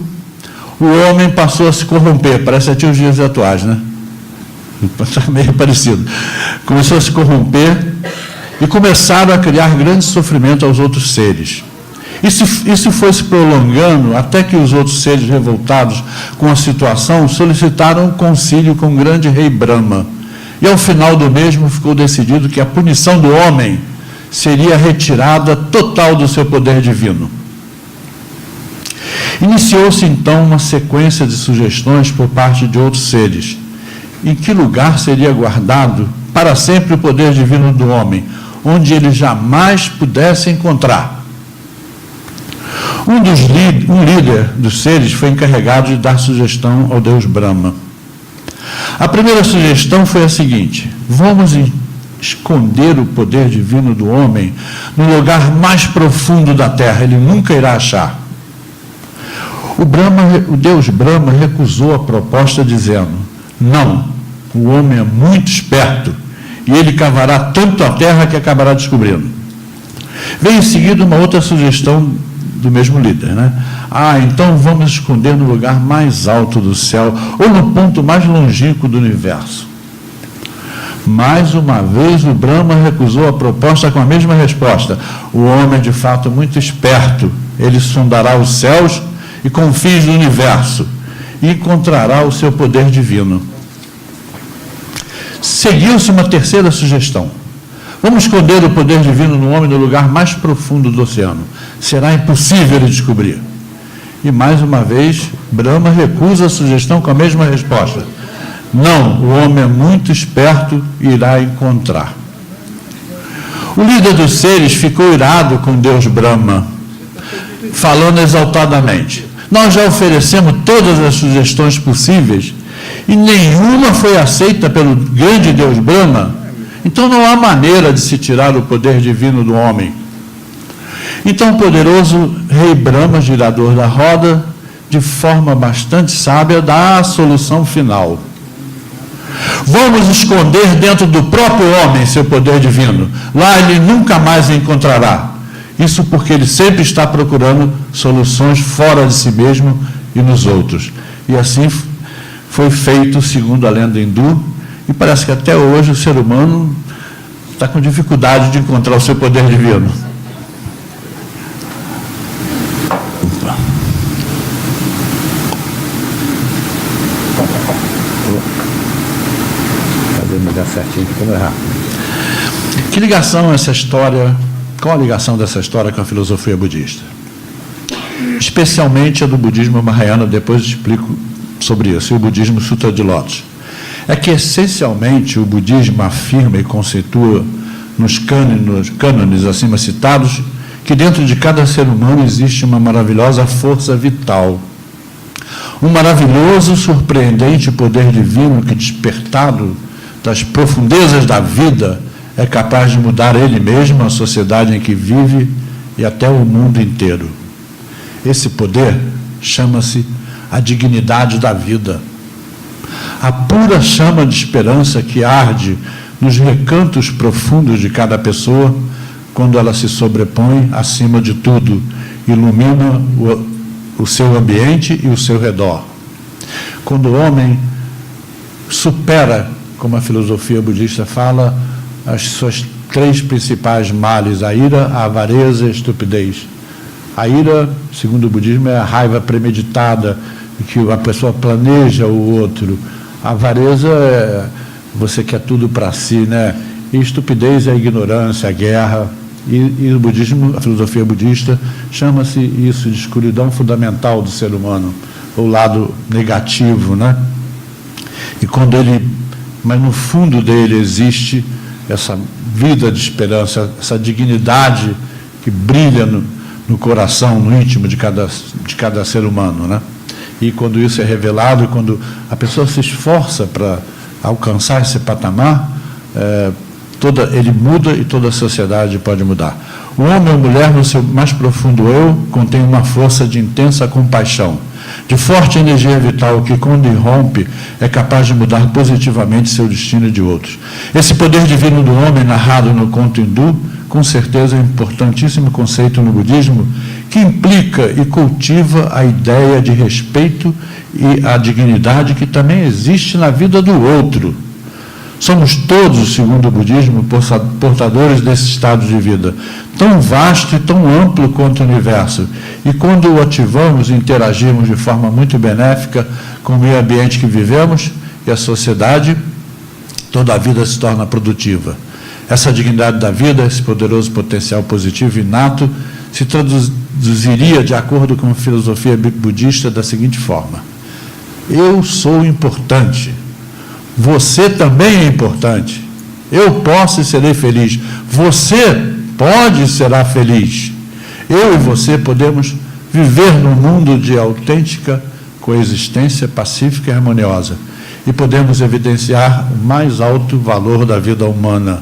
[SPEAKER 5] o homem passou a se corromper, parece até os dias atuais, né? Está meio parecido. Começou a se corromper e começaram a criar grande sofrimento aos outros seres. Isso foi se prolongando até que os outros seres revoltados com a situação solicitaram um concílio com o grande rei Brahma. E ao final do mesmo ficou decidido que a punição do homem seria a retirada total do seu poder divino. Iniciou-se então uma sequência de sugestões por parte de outros seres. Em que lugar seria guardado para sempre o poder divino do homem, onde ele jamais pudesse encontrar? Um líder dos seres foi encarregado de dar sugestão ao deus Brahma. A primeira sugestão foi a seguinte: vamos esconder o poder divino do homem no lugar mais profundo da terra, ele nunca irá achar. O Deus Brahma recusou a proposta dizendo: não, o homem é muito esperto e ele cavará tanto a terra que acabará descobrindo. Vem em seguida uma outra sugestão do mesmo líder, né? Então vamos esconder no lugar mais alto do céu ou no ponto mais longínquo do universo. Mais uma vez o Brahma recusou a proposta com a mesma resposta: o homem é de fato muito esperto, ele sondará os céus e confins do universo e encontrará o seu poder divino. Seguiu-se uma terceira sugestão: vamos esconder o poder divino no homem no lugar mais profundo do oceano. Será impossível ele descobrir. E mais uma vez, Brahma recusa a sugestão com a mesma resposta: não, o homem é muito esperto e irá encontrar. O líder dos seres ficou irado com Deus Brahma, falando exaltadamente: nós já oferecemos todas as sugestões possíveis e nenhuma foi aceita pelo grande Deus Brahma, então não há maneira de se tirar o poder divino do homem. Então o poderoso rei Brahma, girador da roda, de forma bastante sábia, dá a solução final: vamos esconder dentro do próprio homem seu poder divino, lá ele nunca mais encontrará. Isso porque ele sempre está procurando soluções fora de si mesmo e nos outros. E assim foi feito segundo a lenda hindu, e parece que até hoje o ser humano está com dificuldade de encontrar o seu poder divino.
[SPEAKER 1] Certinho, ficou errado.
[SPEAKER 5] Que ligação essa história, qual a ligação dessa história com a filosofia budista? Especialmente a do budismo Mahayana, depois explico sobre isso, e o budismo Sutra de Lótus. É que, essencialmente, o budismo afirma e conceitua nos cânones acima citados que dentro de cada ser humano existe uma maravilhosa força vital, um maravilhoso, surpreendente poder divino que, despertado das profundezas da vida, é capaz de mudar ele mesmo, a sociedade em que vive e até o mundo inteiro. Esse poder chama-se a dignidade da vida. A pura chama de esperança que arde nos recantos profundos de cada pessoa, quando ela se sobrepõe acima de tudo, ilumina o seu ambiente e o seu redor. Quando o homem supera, como a filosofia budista fala, as suas três principais males: a ira, a avareza e a estupidez. A ira, segundo o budismo, é a raiva premeditada, que a pessoa planeja o outro. A avareza é você quer tudo para si, né? E estupidez é a ignorância, a guerra. E o budismo, a filosofia budista, chama-se isso de escuridão fundamental do ser humano, o lado negativo, né? E quando mas no fundo dele existe essa vida de esperança, essa dignidade que brilha no coração, no íntimo de cada ser humano, né? E quando isso é revelado, quando a pessoa se esforça para alcançar esse patamar, ele muda e toda a sociedade pode mudar. O homem ou mulher, no seu mais profundo eu, contém uma força de intensa compaixão, de forte energia vital que, quando irrompe, é capaz de mudar positivamente seu destino e de outros. Esse poder divino do homem, narrado no conto hindu, com certeza é um importantíssimo conceito no budismo, que implica e cultiva a ideia de respeito e a dignidade que também existe na vida do outro. Somos todos, segundo o budismo, portadores desse estado de vida, tão vasto e tão amplo quanto o universo. E quando o ativamos e interagimos de forma muito benéfica com o meio ambiente que vivemos e a sociedade, toda a vida se torna produtiva. Essa dignidade da vida, esse poderoso potencial positivo inato, se traduziria, de acordo com a filosofia budista, da seguinte forma: eu sou importante. Você também é importante. Eu posso e serei feliz. Você pode e será feliz. Eu e você podemos viver num mundo de autêntica coexistência pacífica e harmoniosa. E podemos evidenciar o mais alto valor da vida humana.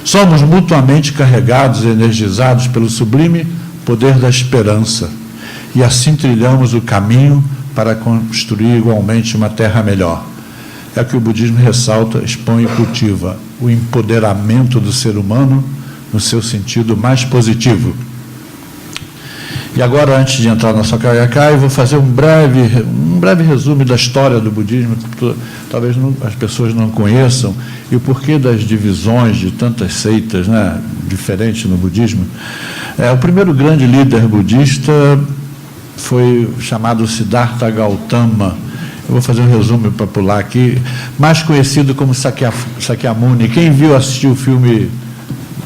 [SPEAKER 5] Somos mutuamente carregados e energizados pelo sublime poder da esperança. e assim trilhamos o caminho para construir igualmente uma terra melhor. É o que o budismo ressalta, expõe e cultiva, o empoderamento do ser humano no seu sentido mais positivo. E agora, antes de entrar na Soka Gakkai, eu vou fazer um breve resumo da história do budismo, que talvez as pessoas não conheçam, e o porquê das divisões de tantas seitas, né, diferentes no budismo. O primeiro grande líder budista foi chamado Siddhartha Gautama. Eu vou fazer um resumo para pular aqui, mais conhecido como Sakyamuni. Quem assistiu o filme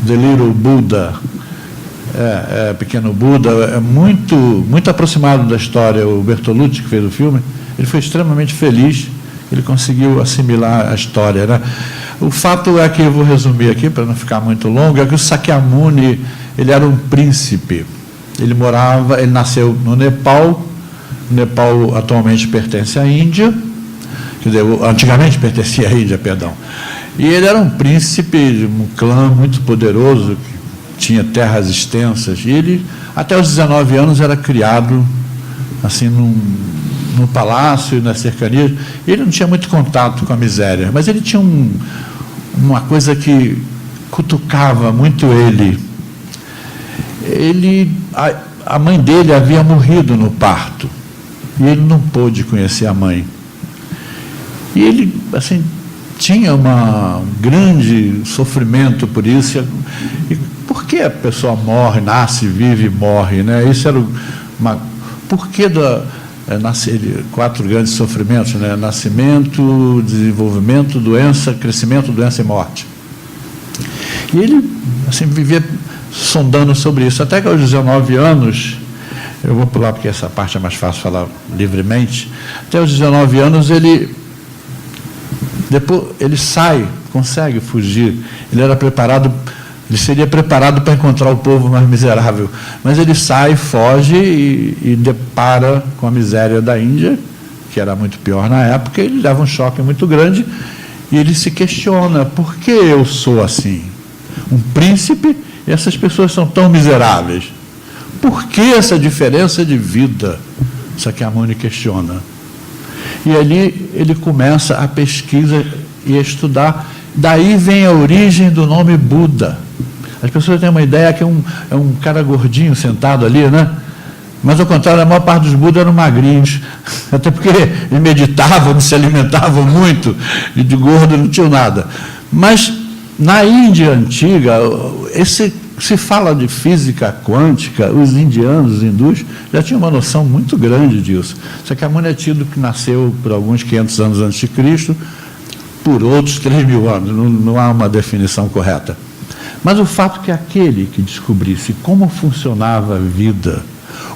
[SPEAKER 5] The Little Buddha, Pequeno Buda, é muito aproximado da história. O Bertolucci, que fez o filme, ele foi extremamente feliz, ele conseguiu assimilar a história, né? O fato é que, eu vou resumir aqui, para não ficar muito longo, é que o Sakyamuni, ele era um príncipe. Ele nasceu no Nepal. O Nepal atualmente pertence à Índia, quer dizer, antigamente pertencia à Índia, perdão. E ele era um príncipe de um clã muito poderoso, que tinha terras extensas, e ele, até os 19 anos, era criado assim num palácio, nas cercanias. Ele não tinha muito contato com a miséria, mas ele tinha uma coisa que cutucava muito ele. A mãe dele havia morrido no parto, e ele não pôde conhecer a mãe. E ele, assim, tinha um grande sofrimento por isso. E por que a pessoa morre, nasce, vive e morre, né? Isso era por que quatro grandes sofrimentos, né? Nascimento, desenvolvimento, doença, crescimento, doença e morte. E ele, assim, vivia sondando sobre isso, até que aos 19 anos, eu vou pular porque essa parte é mais fácil falar livremente, até aos 19 anos ele sai, consegue fugir. Ele seria preparado para encontrar o povo mais miserável, mas ele sai, foge e depara com a miséria da Índia, que era muito pior na época. Ele leva um choque muito grande e ele se questiona: por que eu sou assim? Um príncipe, e essas pessoas são tão miseráveis. Por que essa diferença de vida? Sakyamuni questiona. E ali ele começa a pesquisa e a estudar. Daí vem a origem do nome Buda. As pessoas têm uma ideia que é um cara gordinho sentado ali, né? Mas, ao contrário, a maior parte dos Budas eram magrinhos. Até porque eles meditavam, não se alimentavam muito, e de gordo não tinham nada. Mas, na Índia antiga, se fala de física quântica, os indianos, os hindus, já tinham uma noção muito grande disso. Sakyamuni é tido que nasceu por alguns 500 anos antes de Cristo, por outros 3.000 anos, não há uma definição correta. Mas o fato é que aquele que descobrisse como funcionava a vida,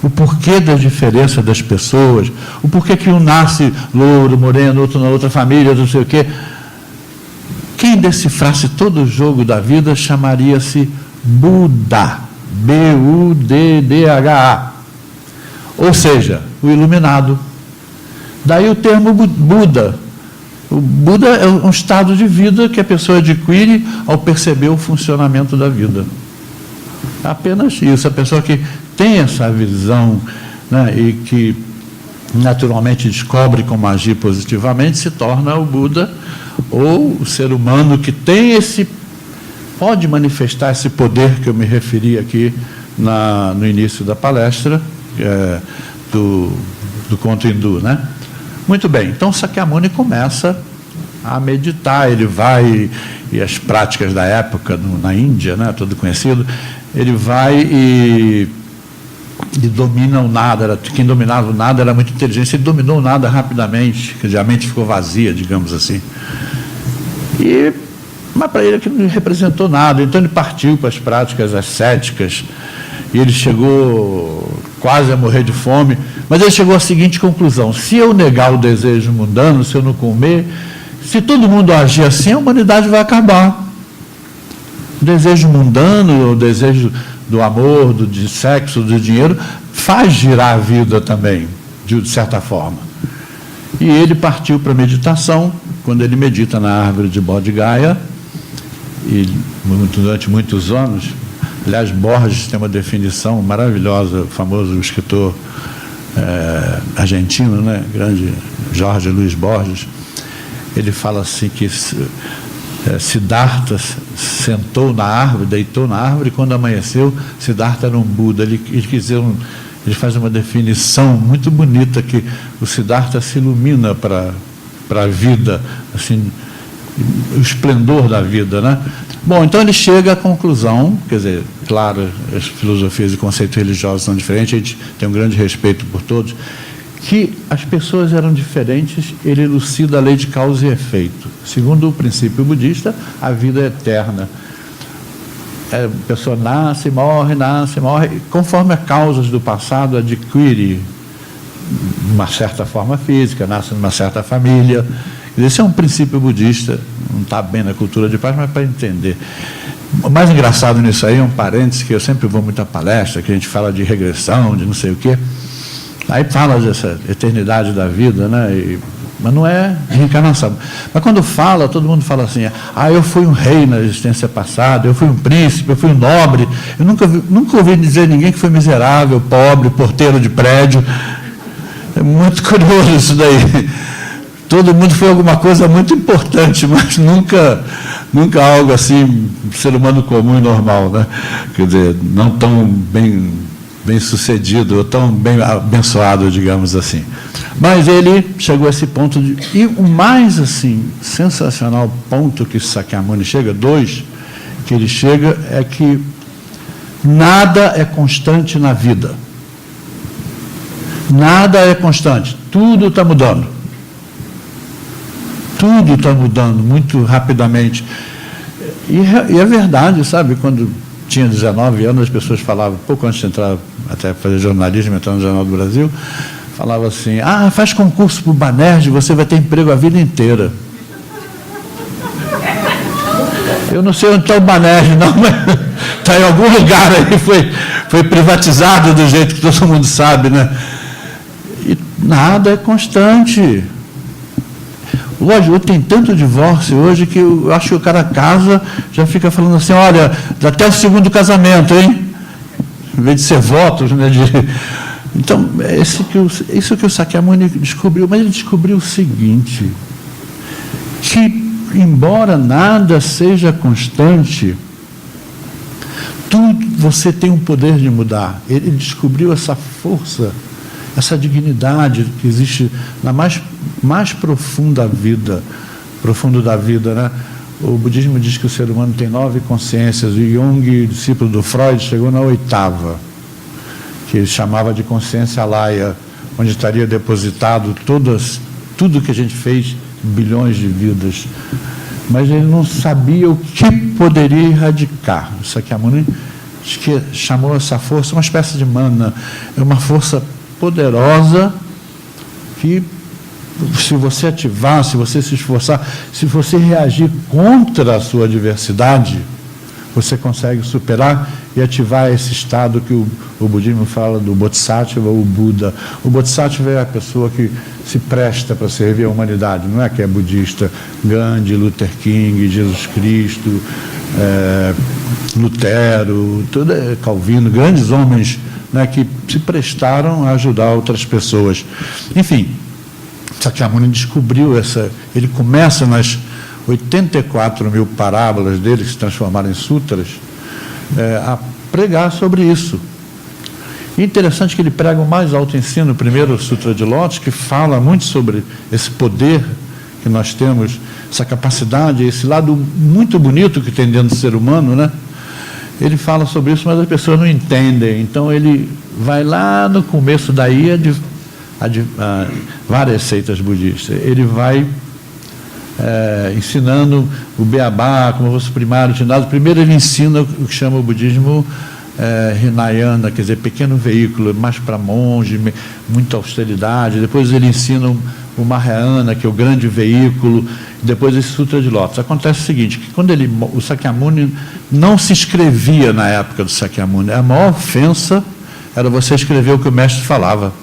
[SPEAKER 5] o porquê da diferença das pessoas, o porquê que um nasce louro, moreno, outro na outra família, não sei o quê, quem decifrasse todo o jogo da vida chamaria-se Buda, B-U-D-D-H-A, ou seja, o iluminado. Daí o termo Buda. O Buda é um estado de vida que a pessoa adquire ao perceber o funcionamento da vida. Apenas isso. A pessoa que tem essa visão, né, e que naturalmente descobre como agir positivamente, se torna o Buda, ou o ser humano que tem pode manifestar esse poder que eu me referi aqui no início da palestra, do conto hindu, né? Muito bem, então Sakyamuni começa a meditar, ele vai, e as práticas da época na Índia, né, tudo conhecido, ele vai e domina o nada. Quem dominava o nada era muito inteligente, ele dominou o nada rapidamente, quer dizer, a mente ficou vazia, digamos assim. Mas para ele aquilo não representou nada, então ele partiu para as práticas ascéticas, e ele chegou quase a morrer de fome, mas ele chegou à seguinte conclusão: se eu negar o desejo mundano, se eu não comer, se todo mundo agir assim, a humanidade vai acabar. O desejo mundano, o desejo do amor, de sexo, do dinheiro, faz girar a vida também, de certa forma. E ele partiu para a meditação. Quando ele medita na árvore de Bodh Gaya, e durante muitos anos, aliás, Borges tem uma definição maravilhosa, o famoso escritor argentino, né, grande Jorge Luiz Borges, ele fala assim que Siddhartha sentou na árvore, deitou na árvore, e quando amanheceu, Siddhartha era um Buda. Ele faz uma definição muito bonita, que o Siddhartha se ilumina para a vida, assim, o esplendor da vida, né? Bom, então ele chega à conclusão, quer dizer, claro, as filosofias e conceitos religiosos são diferentes, a gente tem um grande respeito por todos, que as pessoas eram diferentes. Ele elucida a lei de causa e efeito. Segundo o princípio budista, a vida é eterna. A pessoa nasce, morre, conforme as causas do passado adquire uma certa forma física, nasce numa certa família. Esse é um princípio budista, não está bem na cultura de paz, mas para entender. O mais engraçado nisso aí é um parênteses, que eu sempre vou muito à palestra, que a gente fala de regressão, de não sei o quê. Aí fala dessa eternidade da vida, né? Mas não é reencarnação. Mas quando fala, todo mundo fala assim: eu fui um rei na existência passada, eu fui um príncipe, eu fui um nobre. Eu nunca ouvi dizer ninguém que foi miserável, pobre, porteiro de prédio. É muito curioso isso daí. Todo mundo foi alguma coisa muito importante, mas nunca algo assim, ser humano comum e normal, né? Quer dizer, não tão bem sucedido, ou tão bem abençoado, digamos assim. Mas ele chegou a esse ponto e o mais assim sensacional ponto que Sakyamuni chega, que ele chega, é que nada é constante na vida. Nada é constante, tudo está mudando. Tudo está mudando muito rapidamente. E é verdade, sabe? Quando tinha 19 anos, as pessoas falavam, pouco antes de entrar, até fazer jornalismo, entrar no Jornal do Brasil, falava assim: faz concurso para o Banerj, você vai ter emprego a vida inteira. Eu não sei onde está o Banerj, não, mas está em algum lugar aí, foi privatizado do jeito que todo mundo sabe, né? E nada é constante. Hoje tem tanto divórcio hoje que eu acho que o cara casa, já fica falando assim: olha, até o segundo casamento, hein? Em vez de ser votos, né? Então, isso que o Sakyamuni descobriu. Mas ele descobriu o seguinte: que, embora nada seja constante, tudo você tem um poder de mudar. Ele descobriu essa força, essa dignidade que existe na mais profunda vida, profundo da vida, né? O budismo diz que o ser humano tem 9 consciências. O Jung, discípulo do Freud, chegou na 8ª, que ele chamava de consciência alaya, onde estaria depositado tudo que a gente fez, bilhões de vidas. Mas ele não sabia o que poderia erradicar. O Sakyamuni chamou essa força uma espécie de mana, é uma força poderosa que, se você ativar, se você se esforçar, se você reagir contra a sua adversidade, você consegue superar e ativar esse estado que o budismo fala do Bodhisattva, o Buda. O Bodhisattva é a pessoa que se presta para servir a humanidade, não é que é budista. Gandhi, Luther King, Jesus Cristo, Lutero, Calvino, grandes homens, né, que se prestaram a ajudar outras pessoas. Enfim, Sakyamuni descobriu ele começa nas 84 mil parábolas dele, que se transformaram em sutras, a pregar sobre isso. E interessante que ele prega o mais alto ensino, o primeiro Sutra de Lótus, que fala muito sobre esse poder que nós temos, essa capacidade, esse lado muito bonito que tem dentro do ser humano, né? Ele fala sobre isso, mas as pessoas não entendem. Então ele vai lá no começo daí, várias seitas budistas. Ele vai ensinando o beabá, como fosse primário, ginásio. Primeiro ele ensina o que chama o budismo Hinayana, quer dizer, pequeno veículo, mais para monge, muita austeridade. Depois ele ensina o Mahayana, que é o grande veículo. Depois esse Sutra de Lótus. Acontece o seguinte, que quando o Sakyamuni não se escrevia na época do Sakyamuni, a maior ofensa era você escrever o que o mestre falava.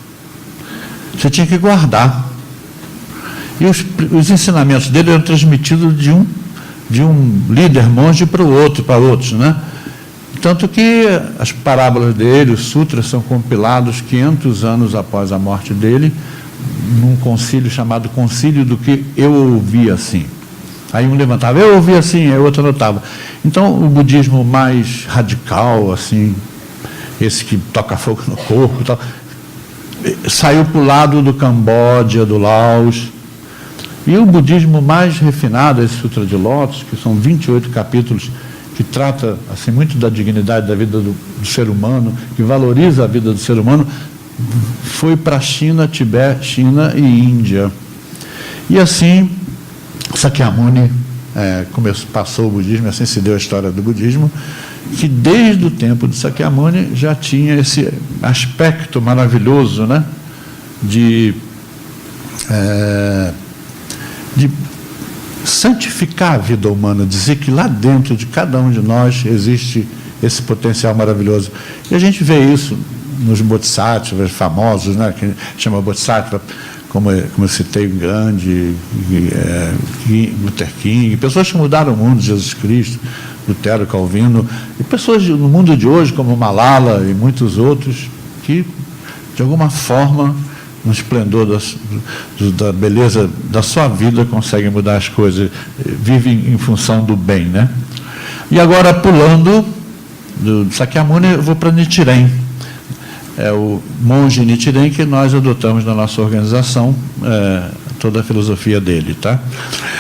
[SPEAKER 5] Você tinha que guardar. E os ensinamentos dele eram transmitidos de um líder monge para outros, né? tanto que as parábolas dele, os sutras, são compilados 500 anos após a morte dele, num concílio chamado Concílio do que eu ouvi assim. Aí um levantava, eu ouvi assim, aí o outro anotava. Então, o budismo mais radical, assim, esse que toca fogo no corpo e tal, saiu para o lado do Camboja, do Laos. E o budismo mais refinado, esse Sutra de Lótus, que são 28 capítulos, que trata assim, muito da dignidade da vida do ser humano, que valoriza a vida do ser humano, foi para a China, Tibete, China e Índia. E assim, Sakyamuni passou o budismo, assim se deu a história do budismo, que desde o tempo de Sakyamuni já tinha esse aspecto maravilhoso, né, de santificar a vida humana, dizer que lá dentro de cada um de nós existe esse potencial maravilhoso. E a gente vê isso nos bodhisattvas famosos, né, que chama bodhisattva, como eu citei, Gandhi, Luther King, pessoas que mudaram o mundo, Jesus Cristo, Lutero, Calvino, e pessoas no mundo de hoje, como Malala e muitos outros, que, de alguma forma, no esplendor da beleza da sua vida, conseguem mudar as coisas, vivem em função do bem, né? E agora, pulando do Sakyamuni, eu vou para Nichiren. É o monge Nichiren que nós adotamos na nossa organização, toda a filosofia dele, tá?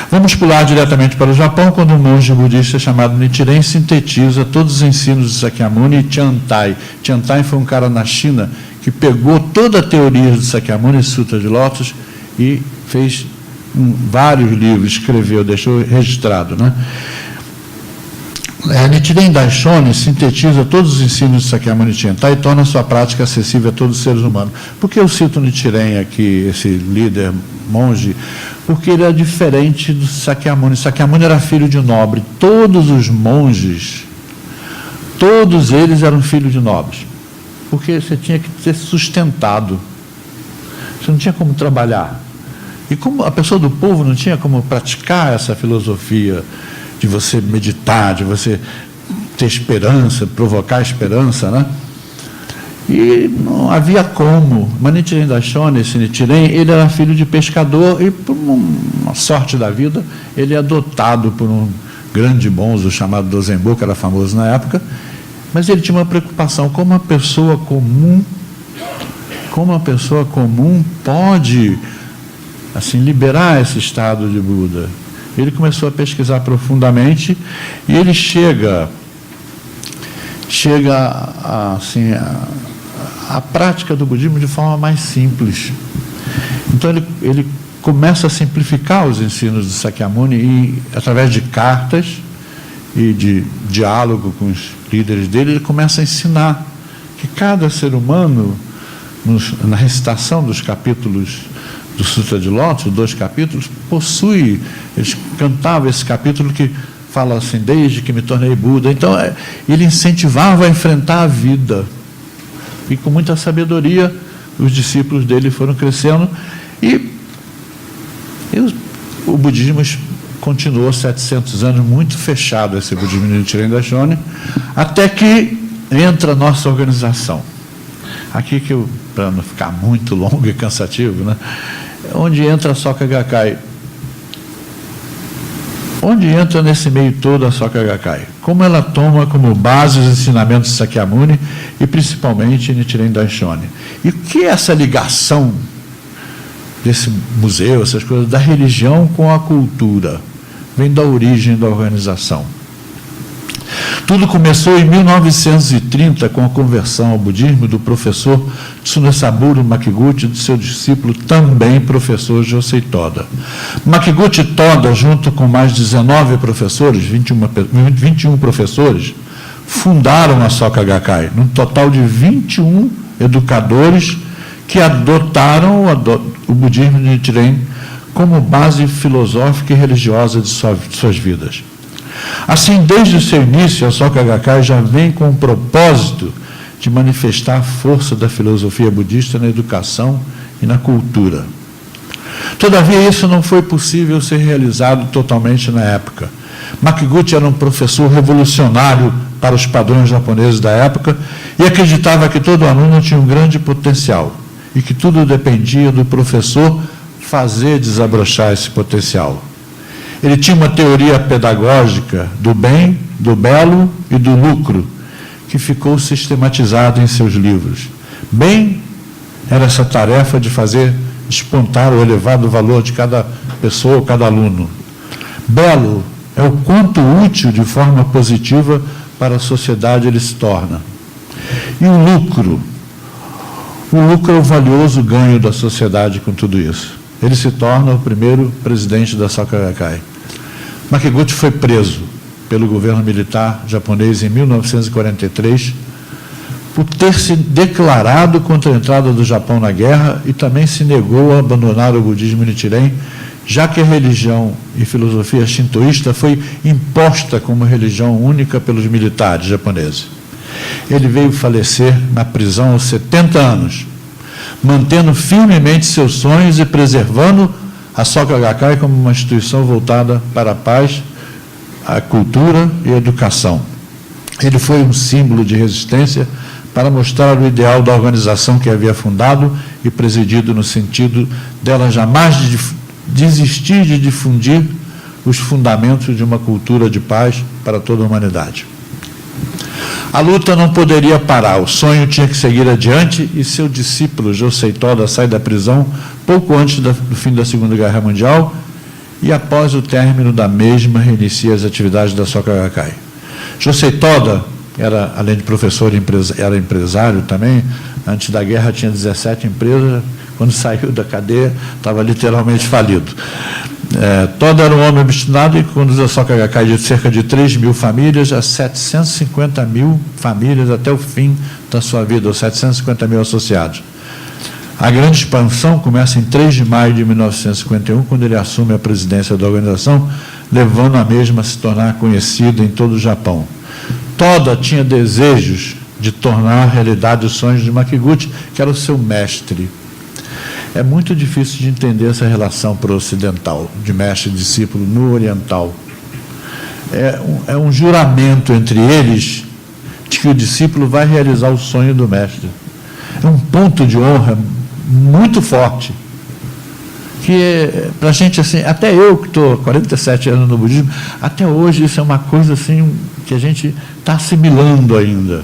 [SPEAKER 5] Vamos pular diretamente para o Japão, quando um monge budista chamado Nichiren sintetiza todos os ensinos de Sakyamuni e Tiantai. Tiantai foi um cara na China que pegou toda a teoria de Sakyamuni, Sutra de Lótus, e fez vários livros, escreveu, deixou registrado, né? Nichiren Daishonin sintetiza todos os ensinos de Sakyamuni Tiantai e torna sua prática acessível a todos os seres humanos. Por que eu cito Nichiren aqui, esse líder monge? Porque ele é diferente do Sakyamuni. Sakyamuni era filho de nobre. Todos os monges, todos eles eram filhos de nobres. Porque você tinha que ser sustentado. Você não tinha como trabalhar. E como a pessoa do povo não tinha como praticar essa filosofia de você meditar, de você ter esperança, provocar esperança, né? E não havia como. Mas Nichiren Daishonin, esse Nichiren, ele era filho de pescador e, por uma sorte da vida, ele é adotado por um grande bonzo chamado Dozenbo, que era famoso na época, mas ele tinha uma preocupação, como uma pessoa comum pode assim, liberar esse estado de Buda. Ele começou a pesquisar profundamente e ele chega assim, a prática do budismo de forma mais simples. Então ele começa a simplificar os ensinos de Sakyamuni e, através de cartas e de diálogo com os líderes dele, ele começa a ensinar que cada ser humano, na recitação dos capítulos do Sutra de Lótus, 2 capítulos, possui, eles cantavam esse capítulo que fala assim, desde que me tornei Buda. Então, ele incentivava a enfrentar a vida. E com muita sabedoria, os discípulos dele foram crescendo e o budismo continuou 700 anos muito fechado, esse budismo de Nichiren Daishonin, até que entra a nossa organização. Aqui que para não ficar muito longo e cansativo, né? Onde entra a Soka Gakkai? Onde entra nesse meio todo a Soka Gakkai? Como ela toma como base os ensinamentos de Sakyamuni e principalmente Nichiren Daishonin? E o que é essa ligação desse museu, essas coisas, da religião com a cultura? Vem da origem da organização. Tudo começou em 1930 com a conversão ao budismo do professor Tsunesaburo Makiguchi e do seu discípulo, também professor Josei Toda. Makiguchi Toda, junto com mais 19 professores, 21 professores, fundaram a Soka Gakkai, num total de 21 educadores que adotaram o budismo de Nichiren como base filosófica e religiosa de suas vidas. Assim, desde o seu início, a Soka Gakkai já vem com o propósito de manifestar a força da filosofia budista na educação e na cultura. Todavia, isso não foi possível ser realizado totalmente na época. Makiguchi era um professor revolucionário para os padrões japoneses da época e acreditava que todo aluno tinha um grande potencial e que tudo dependia do professor fazer desabrochar esse potencial. Ele tinha uma teoria pedagógica do bem, do belo e do lucro, que ficou sistematizada em seus livros. Bem era essa tarefa de fazer despontar o elevado valor de cada pessoa, cada aluno. Belo é o quanto útil de forma positiva para a sociedade ele se torna. E o lucro é o valioso ganho da sociedade com tudo isso. Ele se torna o primeiro presidente da Soka Gakkai. Makiguchi foi preso pelo governo militar japonês em 1943 por ter se declarado contra a entrada do Japão na guerra e também se negou a abandonar o budismo Nichiren, já que a religião e filosofia shintoísta foi imposta como religião única pelos militares japoneses. Ele veio falecer na prisão aos 70 anos, mantendo firmemente seus sonhos e preservando a Soka Gakkai como uma instituição voltada para a paz, a cultura e a educação. Ele foi um símbolo de resistência para mostrar o ideal da organização que havia fundado e presidido no sentido dela jamais desistir de difundir os fundamentos de uma cultura de paz para toda a humanidade. A luta não poderia parar, o sonho tinha que seguir adiante e seu discípulo, Josei Toda, sai da prisão pouco antes do fim da Segunda Guerra Mundial e, após o término da mesma, reinicia as atividades da Soka Gakkai. Josei Toda, além de professor, era empresário também. Antes da guerra tinha 17 empresas, quando saiu da cadeia estava literalmente falido. Toda era um homem obstinado e conduz a Soka Gakkai de cerca de 3 mil famílias a 750 mil famílias até o fim da sua vida, ou 750 mil associados. A grande expansão começa em 3 de maio de 1951, quando ele assume a presidência da organização, levando a mesma a se tornar conhecida em todo o Japão. Toda tinha desejos de tornar realidade os sonhos de Makiguchi, que era o seu mestre. É muito difícil de entender essa relação para o ocidental, de mestre e discípulo, no oriental. É um juramento entre eles de que o discípulo vai realizar o sonho do mestre. É um ponto de honra muito forte, que para a gente, assim, até eu que estou 47 anos no budismo, até hoje isso é uma coisa assim que a gente está assimilando ainda.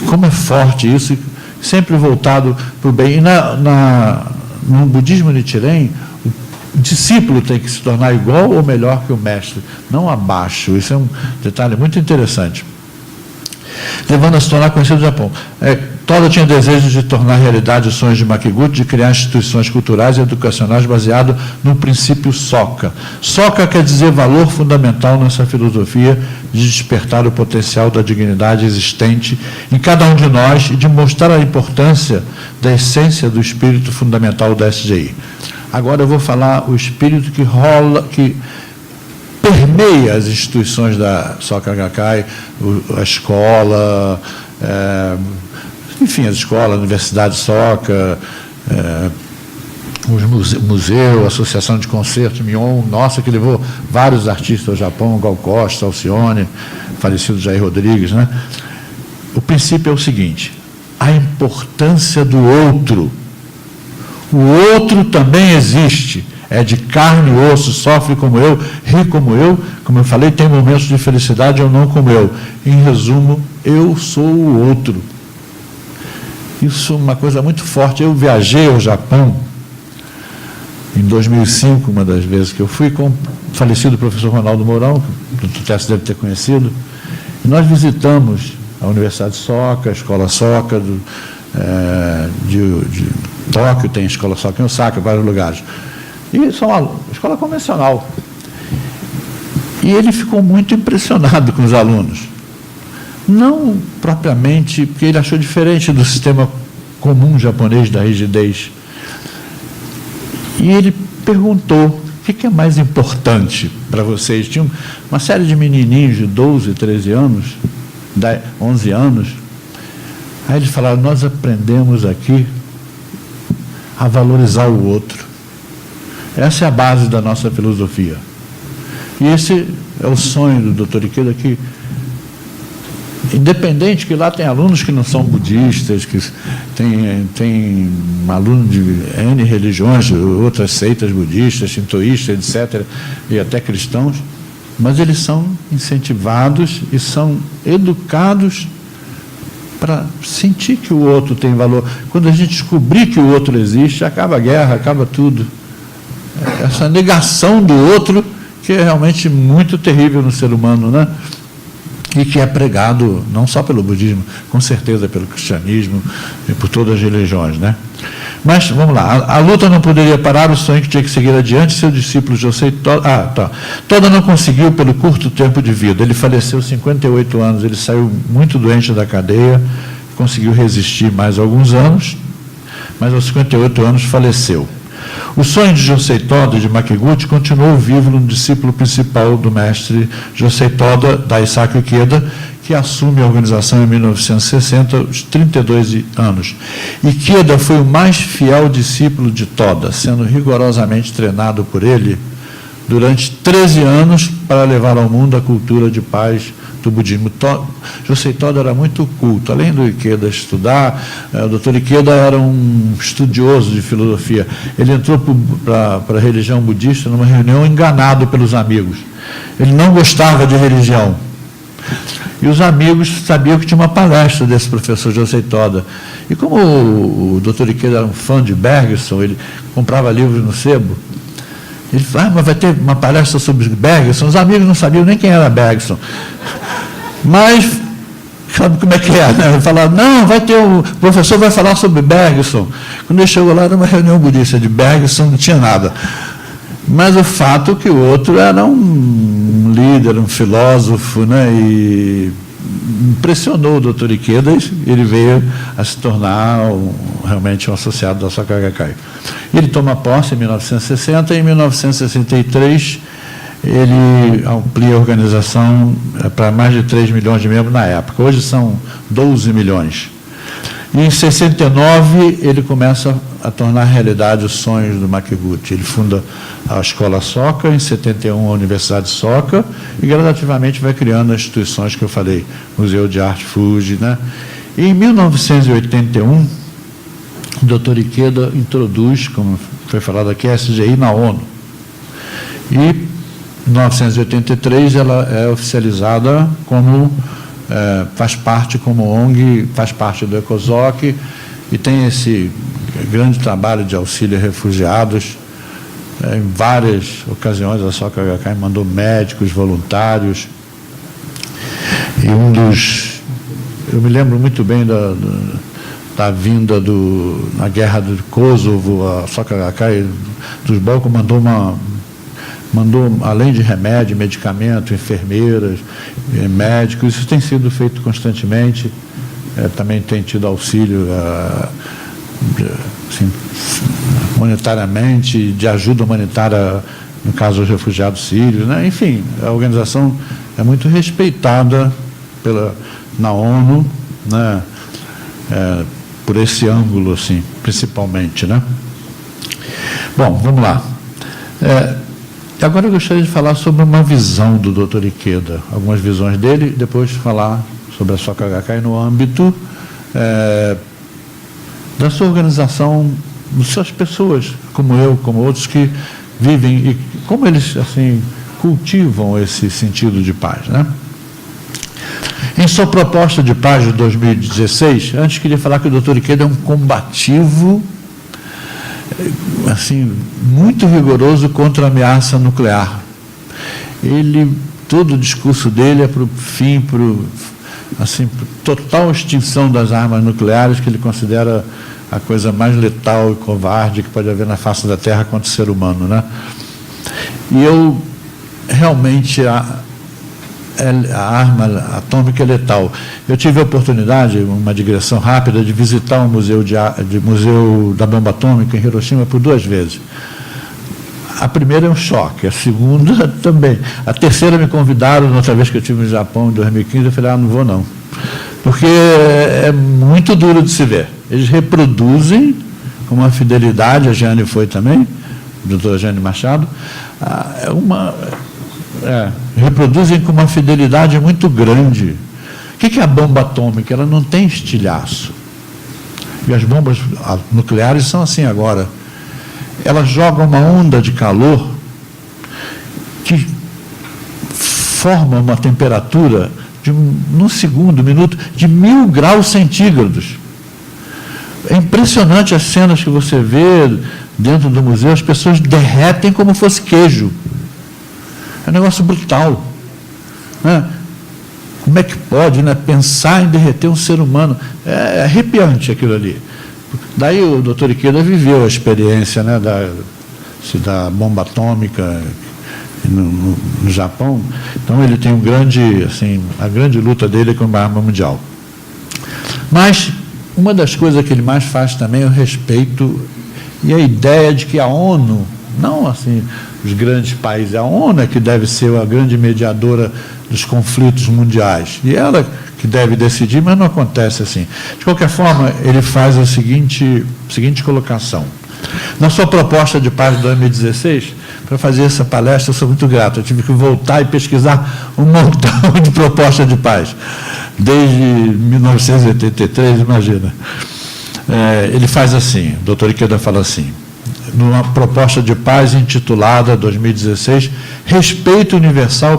[SPEAKER 5] Como é forte isso, sempre voltado para o bem. E no budismo Nichiren, o discípulo tem que se tornar igual ou melhor que o mestre, não abaixo. Isso é um detalhe muito interessante. Levando a se tornar conhecido do Japão. Toda tinha desejo de tornar realidade os sonhos de Makiguchi, de criar instituições culturais e educacionais baseado no princípio Soka. Soka quer dizer valor fundamental nessa filosofia de despertar o potencial da dignidade existente em cada um de nós e de mostrar a importância da essência do espírito fundamental da SGI. Agora eu vou falar o espírito que permeia as instituições da Soka Gakkai, a escola, enfim, as escolas, a Universidade Soka, o museu, a Associação de Concertos Mion, nossa, que levou vários artistas ao Japão, Gal Costa, Alcione, falecido Jair Rodrigues, né? O princípio é o seguinte: a importância do outro. O outro também existe, é de carne e osso, sofre como eu, ri como eu falei, tem momentos de felicidade ou não como eu. Em resumo, eu sou o outro. Isso é uma coisa muito forte. Eu viajei ao Japão em 2005, uma das vezes que eu fui, com o falecido professor Ronaldo Mourão, que o Tess deve ter conhecido, e nós visitamos a Universidade Soka, a Escola Soka de Tóquio, tem a Escola Soka em Osaka, vários lugares. E são uma escola convencional. E ele ficou muito impressionado com os alunos. Não propriamente, porque ele achou diferente do sistema comum japonês da rigidez. E ele perguntou: o que é mais importante para vocês? Tinha uma série de menininhos de 12, 13 anos, 11 anos. Aí eles falaram: nós aprendemos aqui a valorizar o outro. Essa é a base da nossa filosofia. E esse é o sonho do Dr. Ikeda, que independente que lá tem alunos que não são budistas, que tem aluno de N religiões, outras seitas budistas, shintoístas, etc., e até cristãos, mas eles são incentivados e são educados para sentir que o outro tem valor. Quando a gente descobrir que o outro existe, acaba a guerra, acaba tudo. Essa negação do outro, que é realmente muito terrível no ser humano, né? E que é pregado não só pelo budismo, com certeza pelo cristianismo e por todas as religiões, né? Mas, vamos lá, a luta não poderia parar, o sonho que tinha que seguir adiante, seu discípulo Josei Toda não conseguiu pelo curto tempo de vida, ele faleceu 58 anos, ele saiu muito doente da cadeia, conseguiu resistir mais alguns anos, mas aos 58 anos faleceu. O sonho de Josei Toda de Makiguchi continuou vivo no discípulo principal do mestre Josei Toda, Daisaku Ikeda, que assume a organização em 1960, aos 32 anos. Ikeda foi o mais fiel discípulo de Toda, sendo rigorosamente treinado por ele durante 13 anos para levar ao mundo a cultura de paz do budismo. Josei Toda era muito culto, além do Ikeda estudar, o Dr. Ikeda era um estudioso de filosofia. Ele entrou para a religião budista numa reunião enganado pelos amigos. Ele não gostava de religião. E os amigos sabiam que tinha uma palestra desse professor Josei Toda. E como o Dr. Ikeda era um fã de Bergson, ele comprava livros no sebo, ele falou, mas vai ter uma palestra sobre Bergson. Os amigos não sabiam nem quem era Bergson. Mas, sabe como é que é, né? Ele falava, não, vai ter o professor vai falar sobre Bergson. Quando ele chegou lá, era uma reunião budista de Bergson, não tinha nada. Mas o fato é que o outro era um líder, um filósofo, né? E impressionou o Dr. Ikeda, e ele veio a se tornar realmente um associado da Soka Gakkai. Ele toma posse em 1960, e em 1963 ele amplia a organização para mais de 3 milhões de membros na época. Hoje são 12 milhões. E em 69 ele começa a tornar realidade os sonhos do Makiguchi. Ele funda a Escola Soka, em 71 a Universidade Soka, e gradativamente vai criando as instituições que eu falei, Museu de Arte Fuji, né? E em 1981, o Dr. Ikeda introduz, como foi falado aqui, a SGI na ONU. E em 1983 ela é oficializada como faz parte como ONG, faz parte do ECOSOC, e tem esse grande trabalho de auxílio a refugiados. Em várias ocasiões a Soka Gakkai mandou médicos, voluntários, e eu me lembro muito bem da vinda na guerra do Kosovo, a Soka Gakkai dos Balcãs mandou, além de remédio, medicamento, enfermeiras, médicos, isso tem sido feito constantemente, também tem tido auxílio assim, monetariamente, de ajuda humanitária, no caso dos refugiados sírios, né? Enfim, a organização é muito respeitada na ONU, né? Por esse ângulo, assim, principalmente, né? Bom, vamos lá. Agora eu gostaria de falar sobre uma visão do Dr. Ikeda, algumas visões dele, depois falar sobre a Soka Gakkai no âmbito da sua organização, das suas pessoas, como eu, como outros que vivem, e como eles assim cultivam esse sentido de paz, né? Em sua proposta de paz de 2016, antes queria falar que o Dr. Ikeda é um combativo, assim, muito rigoroso contra a ameaça nuclear. Todo o discurso dele é para o fim, assim, total extinção das armas nucleares, que ele considera a coisa mais letal e covarde que pode haver na face da Terra contra o ser humano, né? E eu realmente a arma atômica é letal. Eu tive a oportunidade, uma digressão rápida, de visitar o museu da bomba atômica em Hiroshima por 2 vezes. A primeira é um choque, a segunda também. A terceira me convidaram, outra vez que eu estive no Japão em 2015, eu falei, não vou não. Porque é muito duro de se ver. Eles reproduzem com uma fidelidade, a Jeane foi também, a doutora Jeane Machado, reproduzem com uma fidelidade muito grande, O que é a bomba atômica? Ela não tem estilhaço. E as bombas nucleares são assim agora. Elas jogam uma onda de calor que forma uma temperatura num segundo, minuto, de 1000 graus centígrados. É impressionante as cenas que você vê dentro do museu, as pessoas derretem como fosse queijo. É um negócio brutal. Né? Como é que pode, né, pensar em derreter um ser humano? É arrepiante aquilo ali. Daí o doutor Ikeda viveu a experiência, né, da bomba atômica no Japão. Então ele tem a grande luta dele é com a arma mundial. Mas uma das coisas que ele mais faz também é o respeito e a ideia de que a ONU, não assim os grandes países, a ONU é que deve ser a grande mediadora dos conflitos mundiais. E ela que deve decidir, mas não acontece assim. De qualquer forma, ele faz a seguinte colocação. Na sua proposta de paz de 2016, para fazer essa palestra, eu sou muito grato. Eu tive que voltar e pesquisar um montão de propostas de paz, desde 1983, imagina. Ele faz assim, o doutor Ikeda fala assim, numa proposta de paz intitulada 2016, Respeito Universal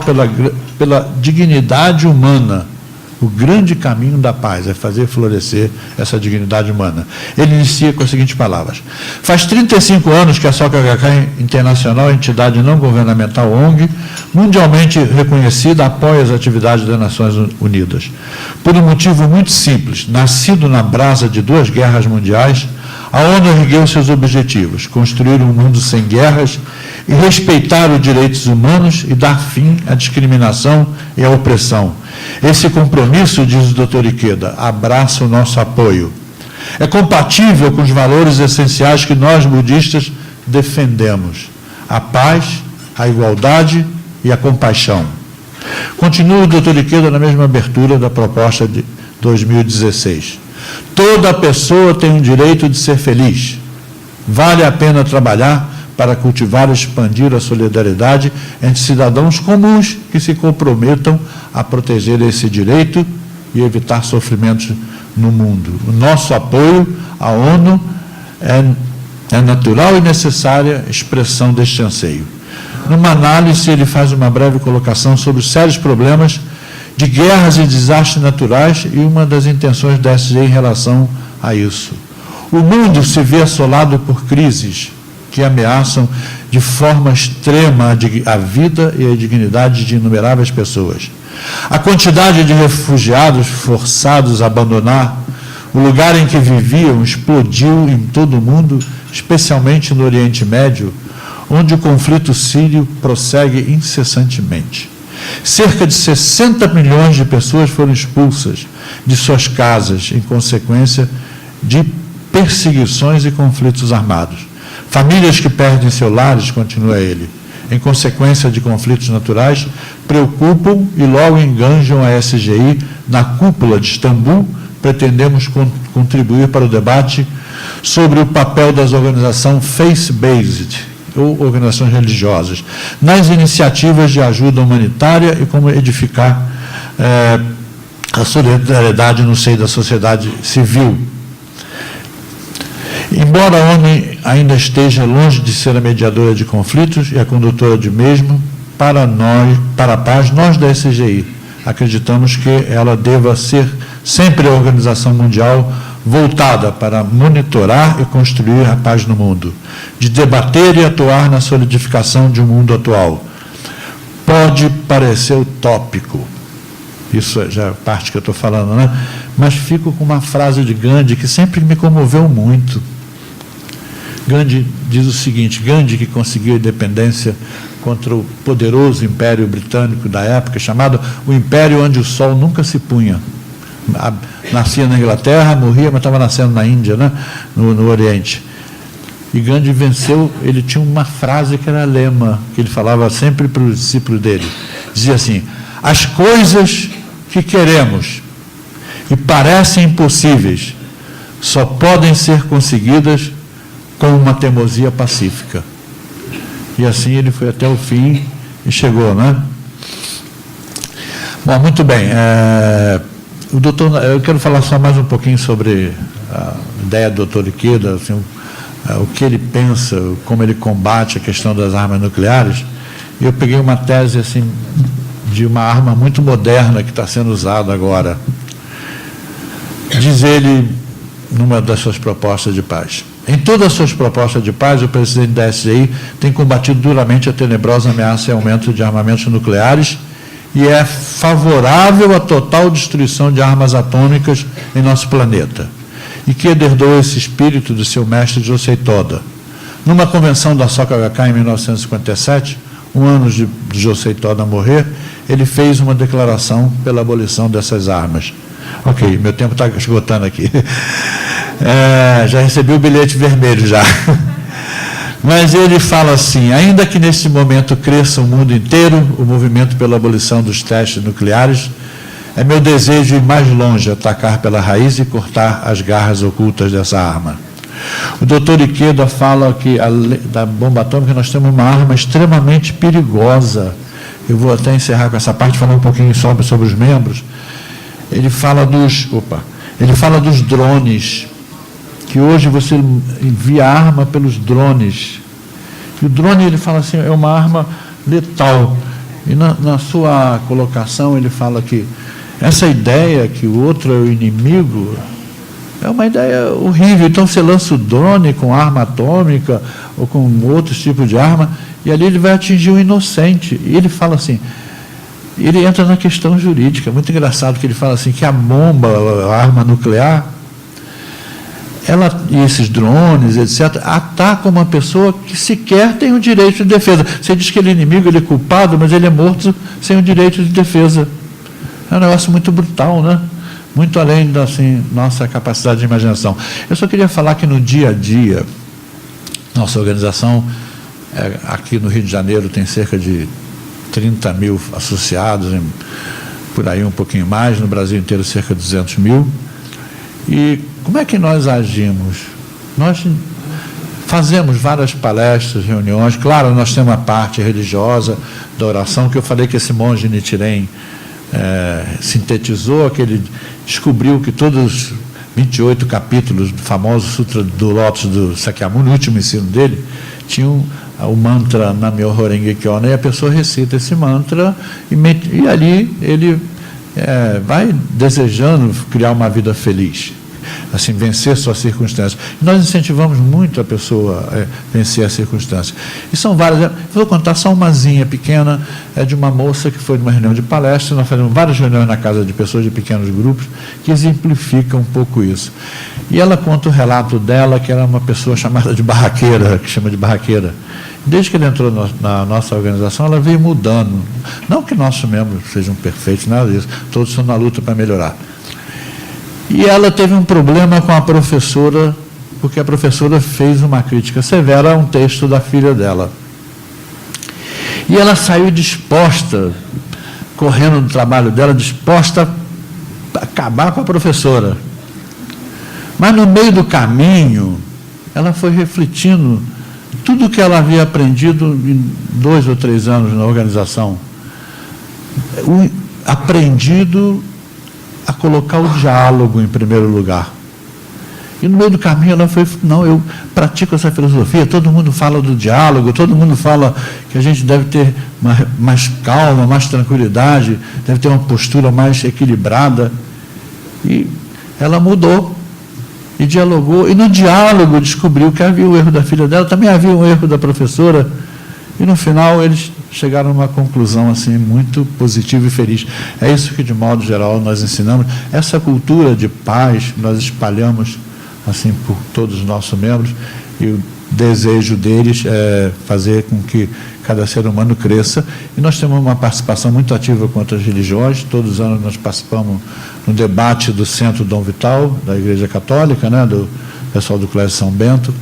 [SPEAKER 5] pela Dignidade Humana. O grande caminho da paz é fazer florescer essa dignidade humana. Ele inicia com as seguintes palavras. Faz 35 anos que a SOCHK Internacional, entidade não governamental ONG, mundialmente reconhecida, apoia as atividades das Nações Unidas. Por um motivo muito simples, nascido na brasa de 2 guerras mundiais, a ONU ergueu seus objetivos, construir um mundo sem guerras e respeitar os direitos humanos e dar fim à discriminação e à opressão. Esse compromisso, diz o Dr. Ikeda, abraça o nosso apoio. É compatível com os valores essenciais que nós, budistas, defendemos: a paz, a igualdade e a compaixão. Continua o Dr. Ikeda na mesma abertura da proposta de 2016. Toda pessoa tem o direito de ser feliz. Vale a pena trabalhar para cultivar e expandir a solidariedade entre cidadãos comuns que se comprometam a proteger esse direito e evitar sofrimentos no mundo. O nosso apoio à ONU é natural e necessária expressão deste anseio. Numa análise, ele faz uma breve colocação sobre os sérios problemas de guerras e desastres naturais e uma das intenções da SG em relação a isso. O mundo se vê assolado por crises que ameaçam de forma extrema a vida e a dignidade de inumeráveis pessoas. A quantidade de refugiados forçados a abandonar o lugar em que viviam explodiu em todo o mundo, especialmente no Oriente Médio, onde o conflito sírio prossegue incessantemente. Cerca de 60 milhões de pessoas foram expulsas de suas casas em consequência de perseguições e conflitos armados. Famílias que perdem seus lares, continua ele, em consequência de conflitos naturais, preocupam e logo enganjam a SGI na cúpula de Istambul. Pretendemos contribuir para o debate sobre o papel das organizações faith-based, ou organizações religiosas, nas iniciativas de ajuda humanitária e como edificar a solidariedade no seio da sociedade civil. Embora a ONU ainda esteja longe de ser a mediadora de conflitos e a condutora de mesmo, para a paz, nós da SGI acreditamos que ela deva ser sempre a organização mundial voltada para monitorar e construir a paz no mundo, de debater e atuar na solidificação de um mundo atual. Pode parecer utópico, isso já é a parte que eu estou falando, né? Mas fico com uma frase de Gandhi que sempre me comoveu muito. Gandhi diz o seguinte: Gandhi, que conseguiu a independência contra o poderoso Império Britânico da época, chamado o Império onde o sol nunca se punha. Nascia na Inglaterra, morria, mas estava nascendo na Índia, né? no Oriente. E Gandhi venceu. Ele tinha uma frase que era lema, que ele falava sempre para os discípulos dele. Dizia assim: as coisas que queremos e parecem impossíveis só podem ser conseguidas com uma teimosia pacífica. E assim ele foi até o fim e chegou, né? Bom, muito bem. eu quero falar só mais um pouquinho sobre a ideia do doutor Ikeda, assim, o que ele pensa, como ele combate a questão das armas nucleares. Eu peguei uma tese assim, de uma arma muito moderna que está sendo usada agora. Diz ele, numa das suas propostas de paz: em todas as suas propostas de paz, o presidente da SGI tem combatido duramente a tenebrosa ameaça e aumento de armamentos nucleares e é favorável à total destruição de armas atômicas em nosso planeta. E que herdou esse espírito do seu mestre Josei Toda. Numa convenção da Soka Gakkai em 1957, um ano de Josei Toda morrer, ele fez uma declaração pela abolição dessas armas. Ok, meu tempo está esgotando aqui. Já recebi o bilhete vermelho já. Mas ele fala assim: ainda que neste momento cresça o mundo inteiro o movimento pela abolição dos testes nucleares, é meu desejo ir mais longe, atacar pela raiz e cortar as garras ocultas dessa arma. O doutor Ikeda fala que, da bomba atômica, nós temos uma arma extremamente perigosa. Eu vou até encerrar com essa parte, falar um pouquinho sobre os membros. Ele fala dos drones, que hoje você envia arma pelos drones. E o drone, ele fala assim, é uma arma letal. E na sua colocação ele fala que essa ideia que o outro é o inimigo é uma ideia horrível. Então você lança o drone com arma atômica ou com outros tipos de arma, e ali ele vai atingir o inocente. E ele fala assim, ele entra na questão jurídica. Muito engraçado que ele fala assim, que a bomba, a arma nuclear, e esses drones, etc., atacam uma pessoa que sequer tem o direito de defesa. Você diz que ele é inimigo, ele é culpado, mas ele é morto sem o direito de defesa. É um negócio muito brutal, né? Muito além da nossa capacidade de imaginação. Eu só queria falar que no dia a dia, nossa organização, aqui no Rio de Janeiro, tem cerca de 30 mil associados, por aí um pouquinho mais, no Brasil inteiro cerca de 200 mil. E como é que nós agimos? Nós fazemos várias palestras, reuniões. Claro, nós temos a parte religiosa da oração, que eu falei que esse monge Nichiren sintetizou, que ele descobriu que todos os 28 capítulos do famoso Sutra do Lótus do Sakyamuni, o último ensino dele, tinham o mantra Nam-myoho Renge Kyo, e a pessoa recita esse mantra e ali ele vai desejando criar uma vida feliz, assim, vencer suas circunstâncias. E nós incentivamos muito a pessoa a vencer as circunstâncias. E são várias. Vou contar só umazinha pequena, de uma moça que foi numa reunião de palestra. Nós fazemos várias reuniões na casa de pessoas de pequenos grupos que exemplificam um pouco isso. E ela conta o relato dela, que era uma pessoa chamada de barraqueira, que chama de barraqueira. Desde que ele entrou na nossa organização, ela veio mudando. Não que nossos membros sejam perfeitos, nada disso. Todos estão na luta para melhorar. E ela teve um problema com a professora, porque a professora fez uma crítica severa a um texto da filha dela. E ela saiu disposta, correndo do trabalho dela, disposta a acabar com a professora. Mas no meio do caminho, ela foi refletindo tudo o que ela havia aprendido em 2 ou 3 anos na organização. Aprendido a colocar o diálogo em primeiro lugar. E no meio do caminho ela foi, não, eu pratico essa filosofia, todo mundo fala do diálogo, todo mundo fala que a gente deve ter mais calma, mais tranquilidade, deve ter uma postura mais equilibrada. E ela mudou e dialogou, e no diálogo descobriu que havia o erro da filha dela, também havia um erro da professora, e no final eles chegaram a uma conclusão assim, muito positiva e feliz. É isso que, de modo geral, nós ensinamos. Essa cultura de paz nós espalhamos assim, por todos os nossos membros, e o desejo deles é fazer com que cada ser humano cresça. E nós temos uma participação muito ativa contra as religiões. Todos os anos nós participamos no debate do Centro Dom Vital, da Igreja Católica, né, do pessoal do Colégio São Bento,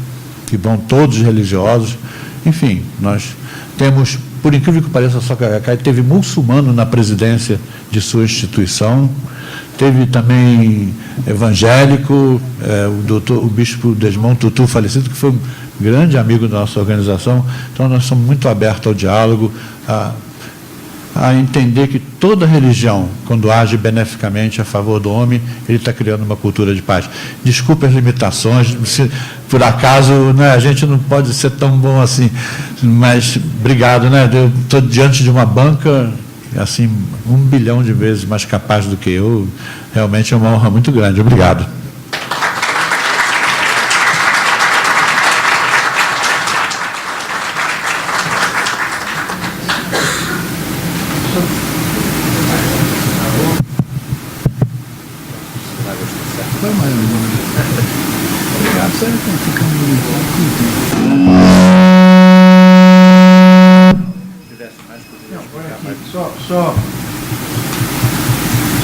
[SPEAKER 5] que vão todos religiosos. Enfim, nós temos, por incrível que pareça, a Soka Gakkai teve muçulmano na presidência de sua instituição, teve também evangélico, o bispo Desmond Tutu, falecido, que foi um grande amigo da nossa organização. Então nós somos muito abertos ao diálogo, a a entender que toda religião, quando age beneficamente a favor do homem, ele está criando uma cultura de paz. Desculpe as limitações, se por acaso, né, a gente não pode ser tão bom assim, mas obrigado, né? Eu estou diante de uma banca assim 1 bilhão de vezes mais capaz do que eu, realmente é uma honra muito grande. Obrigado.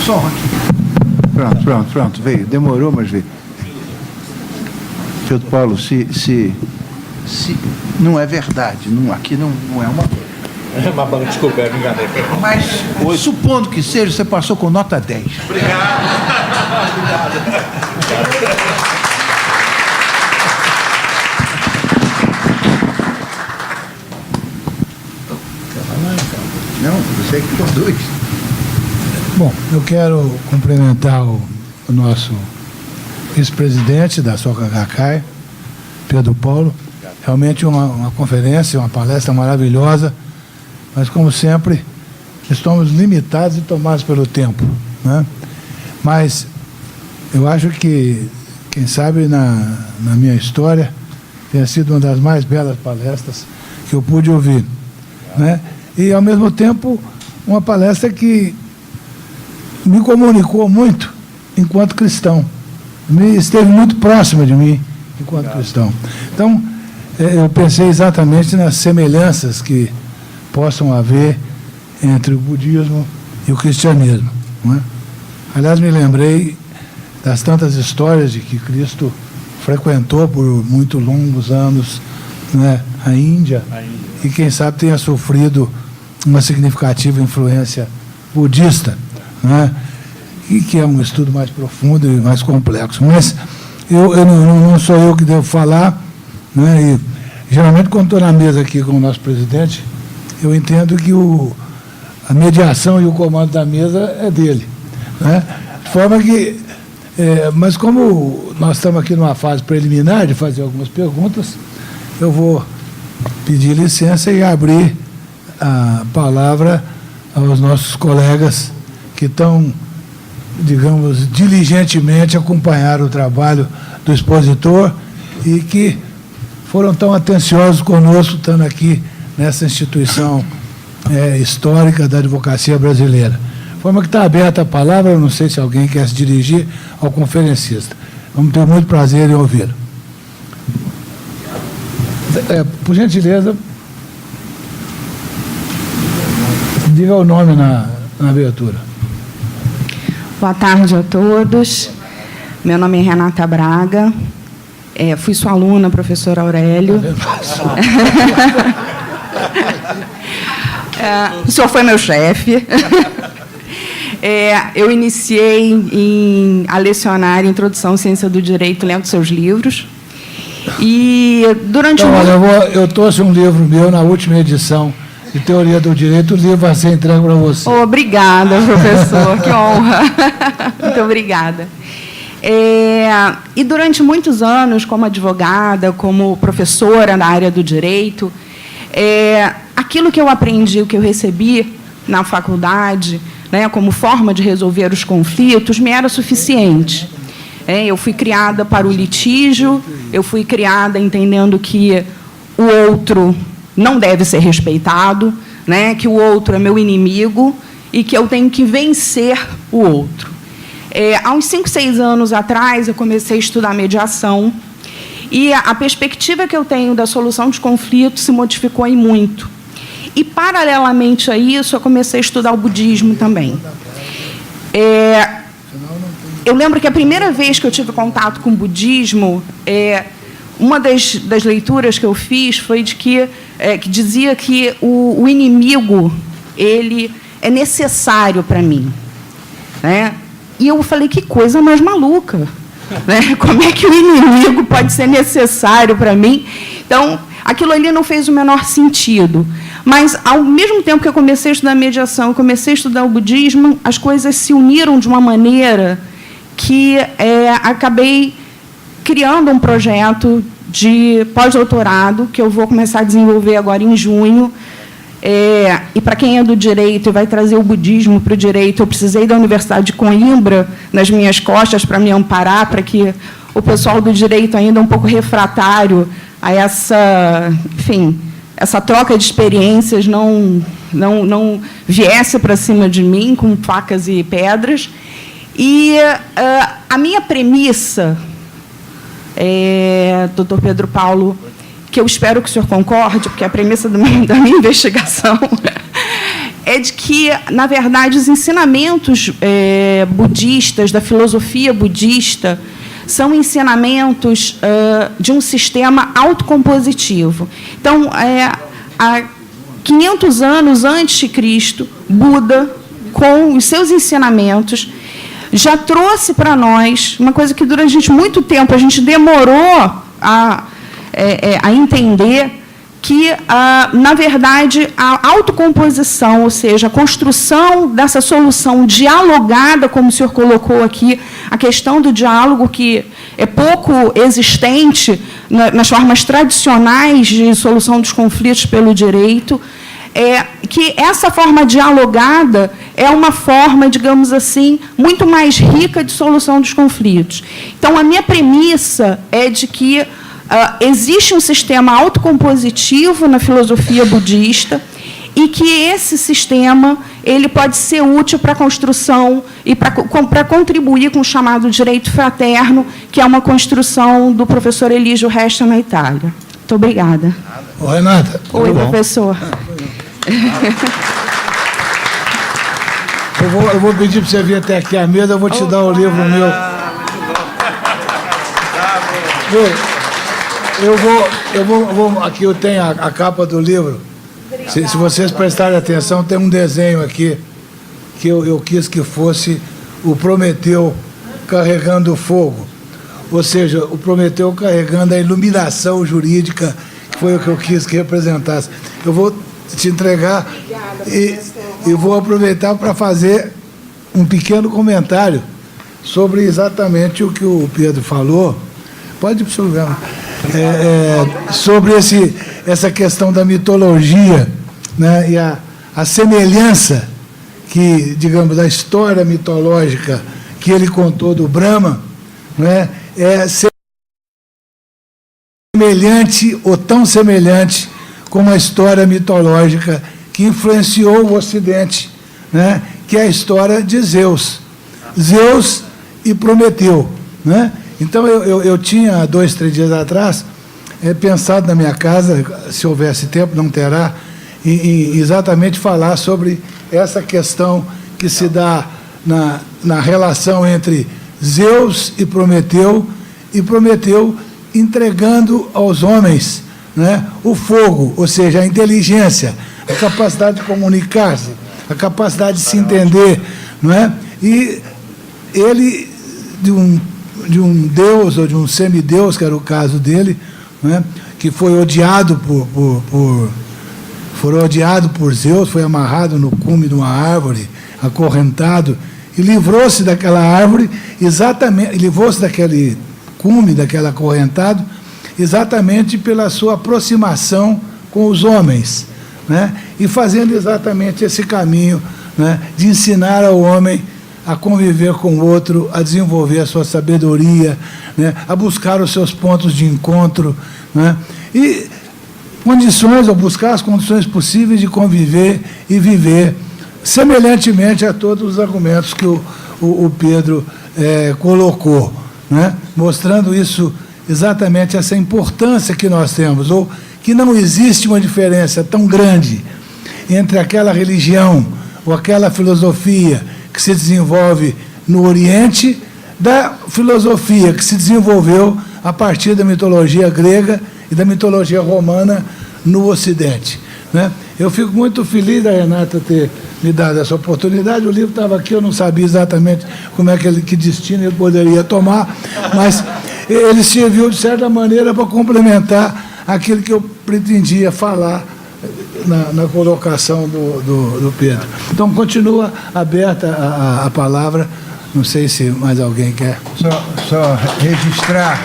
[SPEAKER 1] Só aqui. Pronto, veio. Demorou, mas veio. Pedro Paulo, se não é verdade, aqui não é uma coisa.
[SPEAKER 5] Uma banca, desculpa, eu me enganei.
[SPEAKER 1] Mas, supondo que seja, você passou com nota 10. Não, você que conduz.
[SPEAKER 2] Bom, eu quero cumprimentar o nosso vice-presidente da Soca Gakkai, Pedro Paulo. Realmente uma conferência, uma palestra maravilhosa, mas, como sempre, estamos limitados e tomados pelo tempo, né? Mas eu acho que, quem sabe, na minha história, tenha sido uma das mais belas palestras que eu pude ouvir, né? E, ao mesmo tempo, uma palestra que me comunicou muito enquanto cristão, esteve muito próxima de mim enquanto cristão. Então, eu pensei exatamente nas semelhanças que possam haver entre o budismo e o cristianismo, não é? Aliás, me lembrei das tantas histórias de que Cristo frequentou por muito longos anos, né, a Índia, e quem sabe tenha sofrido uma significativa influência budista, né, e que é um estudo mais profundo e mais complexo. Mas não sou eu que devo falar, né, e geralmente, quando estou na mesa aqui com o nosso presidente, eu entendo que a mediação e o comando da mesa é dele, né? De forma que, mas como nós estamos aqui numa fase preliminar de fazer algumas perguntas, eu vou pedir licença e abrir a palavra aos nossos colegas que estão, digamos, diligentemente acompanharam o trabalho do expositor e que foram tão atenciosos conosco, estando aqui nessa instituição histórica da advocacia brasileira. De forma que está aberta a palavra, eu não sei se alguém quer se dirigir ao conferencista. Vamos ter muito prazer em ouvi-lo. Por gentileza, diga o nome na abertura.
[SPEAKER 6] Boa tarde a todos. Meu nome é Renata Braga. Fui sua aluna, professor Aurélio. O senhor foi meu chefe. Eu iniciei a lecionar Introdução à Ciência do Direito lendo seus livros. E durante
[SPEAKER 2] eu trouxe um livro meu na última edição de Teoria do Direito, o livro vai ser entregue para você.
[SPEAKER 6] Obrigada, professor, que honra. Muito obrigada. E durante muitos anos, como advogada, como professora na área do direito, aquilo que eu aprendi, o que eu recebi na faculdade, né, como forma de resolver os conflitos, me era suficiente. Eu fui criada para o litígio, eu fui criada entendendo que o outro não deve ser respeitado, né, que o outro é meu inimigo e que eu tenho que vencer o outro. Há uns 5, 6 anos atrás, eu comecei a estudar mediação e a perspectiva que eu tenho da solução de conflitos se modificou em muito. E, paralelamente a isso, eu comecei a estudar o budismo também. Eu lembro que a primeira vez que eu tive contato com o budismo, uma das leituras que eu fiz foi de que dizia que o inimigo ele é necessário para mim, né? E eu falei, que coisa mais maluca, né? Como é que o inimigo pode ser necessário para mim? Então, aquilo ali não fez o menor sentido. Mas, ao mesmo tempo que eu comecei a estudar mediação, comecei a estudar o budismo, as coisas se uniram de uma maneira que acabei criando um projeto de pós-doutorado, que eu vou começar a desenvolver agora em junho. E para quem é do direito e vai trazer o budismo para o direito, eu precisei da Universidade de Coimbra nas minhas costas para me amparar, para que o pessoal do direito, ainda um pouco refratário a essa troca de experiências, não viesse para cima de mim com facas e pedras. E a minha premissa, doutor Pedro Paulo, que eu espero que o senhor concorde, porque a premissa da minha investigação é de que, na verdade, os ensinamentos budistas, da filosofia budista, são ensinamentos de um sistema autocompositivo. Então, há 500 anos antes de Cristo, Buda, com os seus ensinamentos, já trouxe para nós uma coisa que, durante muito tempo, a gente demorou a entender, que, na verdade, a autocomposição, ou seja, a construção dessa solução dialogada, como o senhor colocou aqui, a questão do diálogo, que é pouco existente nas formas tradicionais de solução dos conflitos pelo direito, que essa forma dialogada é uma forma, digamos assim, muito mais rica de solução dos conflitos. Então, a minha premissa é de que existe um sistema autocompositivo na filosofia budista e que esse sistema ele pode ser útil para a construção e para contribuir com o chamado direito fraterno, que é uma construção do professor Eligio Resta na Itália. Muito obrigada.
[SPEAKER 2] Ô, Renata.
[SPEAKER 6] Oi, professor.
[SPEAKER 2] Eu vou pedir para você vir até aqui à mesa, eu vou te dar o livro meu. Aqui eu tenho a capa do livro. Se vocês prestarem atenção, tem um desenho aqui que eu quis que fosse o Prometeu carregando o fogo. Ou seja, o Prometeu carregando a iluminação jurídica, que foi o que eu quis que representasse. Eu vou te entregar e vou aproveitar para fazer um pequeno comentário sobre exatamente o que o Pedro falou. Pode ir para o seu lugar. Sobre essa questão da mitologia, né, e a semelhança que, digamos, da história mitológica que ele contou do Brahma, né, é semelhante ou tão semelhante como a história mitológica que influenciou o Ocidente, né, que é a história de Zeus e Prometeu, né? Então, eu tinha, 2, 3 dias atrás, pensado na minha casa, se houvesse tempo, não terá, em exatamente falar sobre essa questão que se dá na relação entre Zeus e Prometeu entregando aos homens, né, o fogo, ou seja, a inteligência, a capacidade de comunicar-se, a capacidade de se entender, não é? E ele, de um deus ou de um semideus, que era o caso dele, né, que foi odiado por Zeus, foi amarrado no cume de uma árvore, acorrentado, e livrou-se daquela árvore, exatamente, livrou-se daquele cume, daquele acorrentado, exatamente pela sua aproximação com os homens, né, e fazendo exatamente esse caminho, né, de ensinar ao homem a conviver com o outro, a desenvolver a sua sabedoria, né, a buscar os seus pontos de encontro, né, e condições, ou buscar as condições possíveis de conviver e viver, semelhantemente a todos os argumentos que o Pedro colocou, né, mostrando isso, exatamente essa importância que nós temos, ou que não existe uma diferença tão grande entre aquela religião ou aquela filosofia que se desenvolve no Oriente, da filosofia que se desenvolveu a partir da mitologia grega e da mitologia romana no Ocidente, né? Eu fico muito feliz da Renata ter me dado essa oportunidade. O livro estava aqui, eu não sabia exatamente como é que destino ele poderia tomar, mas ele serviu, de certa maneira, para complementar aquilo que eu pretendia falar na colocação do Pedro. Então, continua aberta a palavra. Não sei se mais alguém quer.
[SPEAKER 1] Só registrar.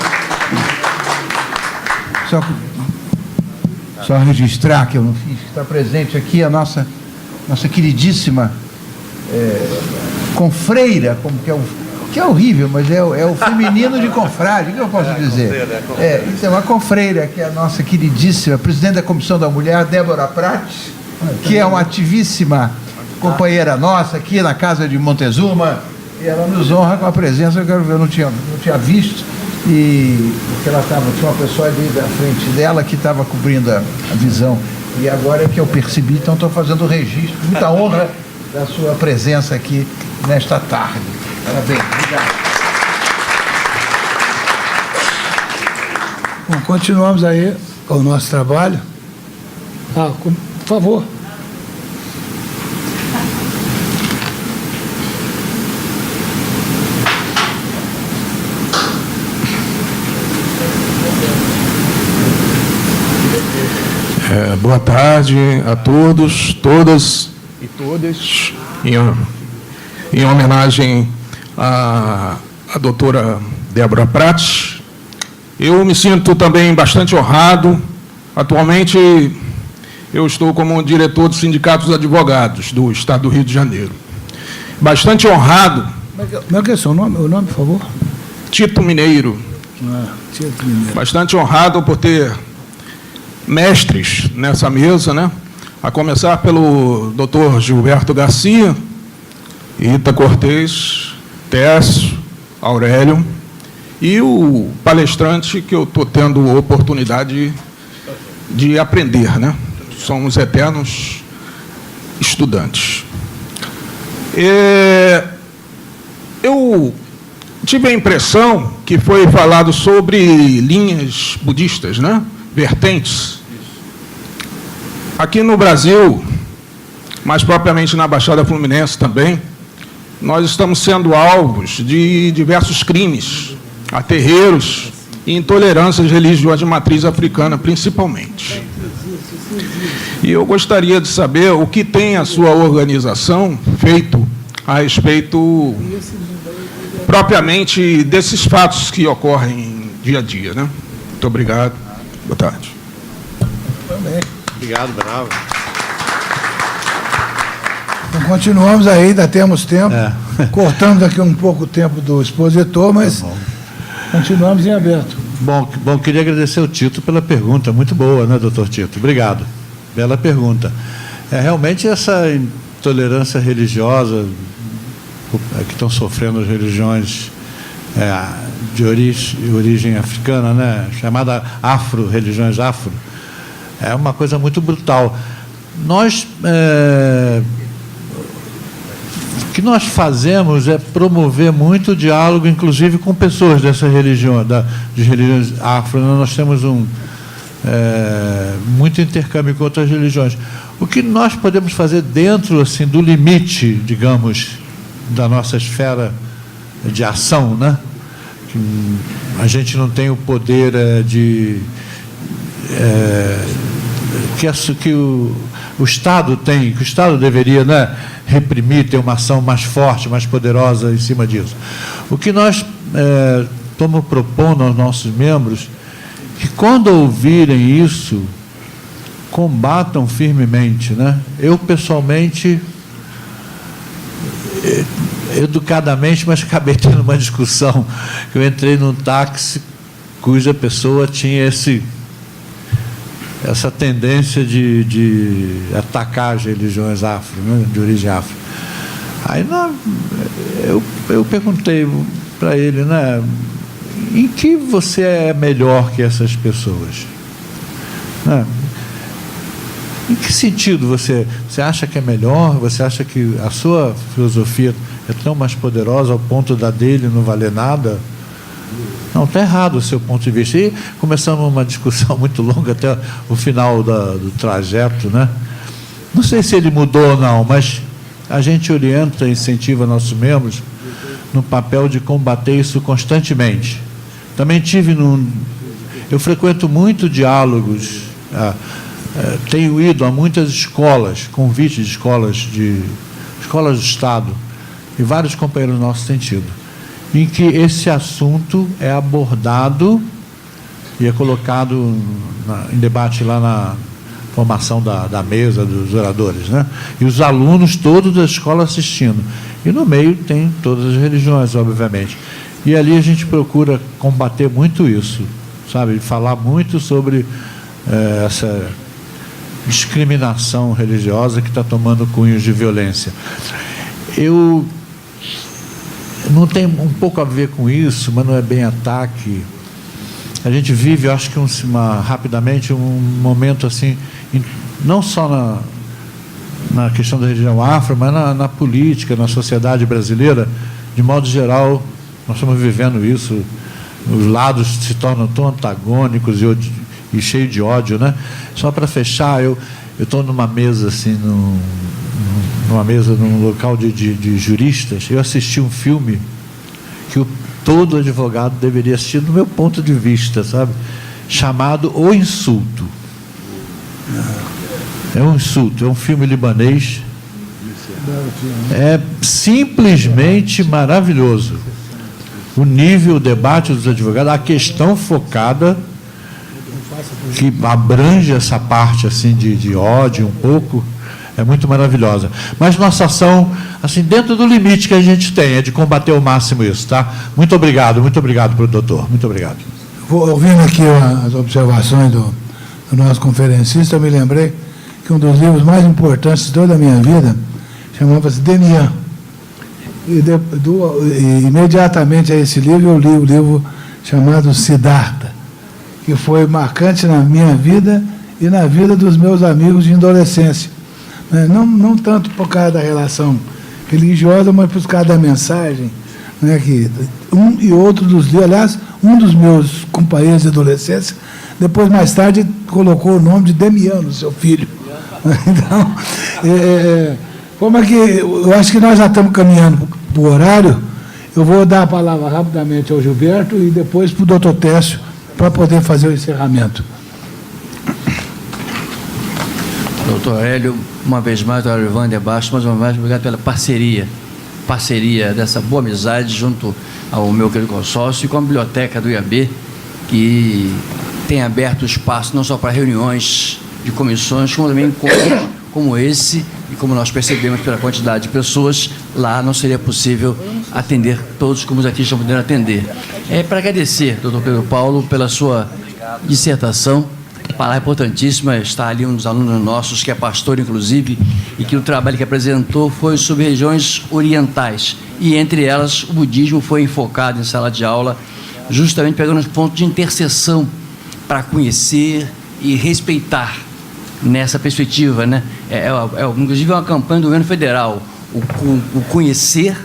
[SPEAKER 1] Só registrar que eu não fiz, está presente aqui a nossa queridíssima confreira, como que é horrível, mas é o feminino de confrade, o que eu posso dizer? Então, a confreira, que é a nossa queridíssima presidente da Comissão da Mulher, Débora Prates, que é uma ativíssima companheira nossa aqui na Casa de Montezuma, e ela nos honra com a presença. Eu não tinha visto, e porque tinha uma pessoa ali da frente dela que estava cobrindo a visão, e agora é que eu percebi, então estou fazendo o registro. Muita honra da sua presença aqui nesta tarde. Parabéns, obrigado.
[SPEAKER 2] Bom, continuamos aí com o nosso trabalho. Por favor.
[SPEAKER 7] Boa tarde a todos, todas e todas. Em homenagem à doutora Débora Prates, eu me sinto também bastante honrado. Atualmente, eu estou como diretor do Sindicato dos Advogados do Estado do Rio de Janeiro. Bastante honrado.
[SPEAKER 2] Como é que é o seu nome? O nome, por favor?
[SPEAKER 7] Tito Mineiro.
[SPEAKER 2] Tito Mineiro.
[SPEAKER 7] Bastante honrado por ter mestres nessa mesa, né? A começar pelo doutor Gilberto Garcia, Rita Cortez, Técio, Aurélio, e o palestrante que eu estou tendo oportunidade de aprender, né? Somos eternos estudantes. Eu tive a impressão que foi falado sobre linhas budistas, né? Vertentes. Aqui no Brasil, mais propriamente na Baixada Fluminense também, nós estamos sendo alvos de diversos crimes, aterreiros e intolerâncias religiosas de matriz africana, principalmente. E eu gostaria de saber o que tem a sua organização feito a respeito propriamente desses fatos que ocorrem dia a dia, né? Muito obrigado. Boa tarde.
[SPEAKER 8] Obrigado, Bravo.
[SPEAKER 2] Então, continuamos aí, ainda temos tempo. Cortamos aqui um pouco o tempo do expositor, mas continuamos em aberto.
[SPEAKER 8] Bom, queria agradecer ao Tito pela pergunta, muito boa, né, doutor Tito? Obrigado. Bela pergunta. Realmente essa intolerância religiosa que estão sofrendo as religiões de origem africana, né, chamada religiões afro, é uma coisa muito brutal. O que nós fazemos é promover muito o diálogo, inclusive com pessoas dessa religião, de religiões afro. Nós temos muito intercâmbio com outras religiões. O que nós podemos fazer dentro assim, do limite, digamos, da nossa esfera de ação, né? A gente não tem o poder que o Estado tem, que o Estado deveria, né, reprimir, ter uma ação mais forte, mais poderosa em cima disso. O que nós estamos propondo aos nossos membros, que quando ouvirem isso, combatam firmemente, né? Eu, pessoalmente, educadamente, mas acabei tendo uma discussão, que eu entrei num táxi cuja pessoa tinha essa tendência de atacar as religiões afro, né, de origem afro. Aí eu perguntei para ele, né, em que você é melhor que essas pessoas? Né? Em que sentido você acha que é melhor? Você acha que a sua filosofia é tão mais poderosa ao ponto da dele não valer nada? Não, está errado o seu ponto de vista. E começamos uma discussão muito longa até o final do trajeto, né? Não sei se ele mudou ou não, mas a gente orienta e incentiva nossos membros no papel de combater isso constantemente. Também tive Eu frequento muito diálogos, tenho ido a muitas escolas, convites de escolas do Estado, e vários companheiros nossos têm tido, em que esse assunto é abordado e é colocado em debate lá na formação da mesa dos oradores, né? E os alunos todos da escola assistindo. E no meio tem todas as religiões, obviamente. E ali a gente procura combater muito isso, sabe? Falar muito sobre essa discriminação religiosa que está tomando cunhos de violência. Eu não tem um pouco a ver com isso, mas não é bem ataque. A gente vive, eu acho que rapidamente, um momento assim, não só na questão da religião afro, mas na política, na sociedade brasileira, de modo geral, nós estamos vivendo isso. Os lados se tornam tão antagônicos e cheios de ódio, né? Só para fechar, eu estou numa mesa assim, num local de juristas. Eu assisti um filme que todo advogado deveria assistir, do meu ponto de vista, sabe? Chamado O Insulto. É um insulto, é um filme libanês. É simplesmente maravilhoso. O nível, o debate dos advogados, a questão focada, que abrange essa parte assim de ódio um pouco, é muito maravilhosa. Mas nossa ação, assim, dentro do limite que a gente tem, é de combater ao máximo isso, tá? Muito obrigado para o doutor. Muito obrigado.
[SPEAKER 2] Ouvindo aqui as observações do nosso conferencista, eu me lembrei que um dos livros mais importantes de toda a minha vida chamava-se Demian. E imediatamente a esse livro eu li o livro chamado Siddhartha, que foi marcante na minha vida e na vida dos meus amigos de adolescência. Não tanto por causa da relação religiosa, mas por causa da mensagem, né, que um e outro dos livros, aliás, um dos meus companheiros de adolescência, depois, mais tarde, colocou o nome de Demiano, seu filho. Então, como é que eu acho que nós já estamos caminhando para o horário, eu vou dar a palavra rapidamente ao Gilberto e depois para o doutor Técio, para poder fazer o encerramento.
[SPEAKER 3] Doutor Hélio, uma vez mais, doutor Wander Bastos, mais uma vez, obrigado pela parceria dessa boa amizade junto ao meu querido consórcio e com a biblioteca do IAB, que tem aberto espaço não só para reuniões de comissões, como também encontros como esse, e como nós percebemos pela quantidade de pessoas, lá não seria possível atender todos como os aqui estão podendo atender. Para agradecer, doutor Pedro Paulo, pela sua dissertação. A palavra importantíssima, está ali um dos alunos nossos, que é pastor, inclusive, e que o trabalho que apresentou foi sobre regiões orientais, e entre elas o budismo foi enfocado em sala de aula, justamente pegando os pontos de interseção para conhecer e respeitar nessa perspectiva, né? Inclusive é uma campanha do governo federal, o conhecer,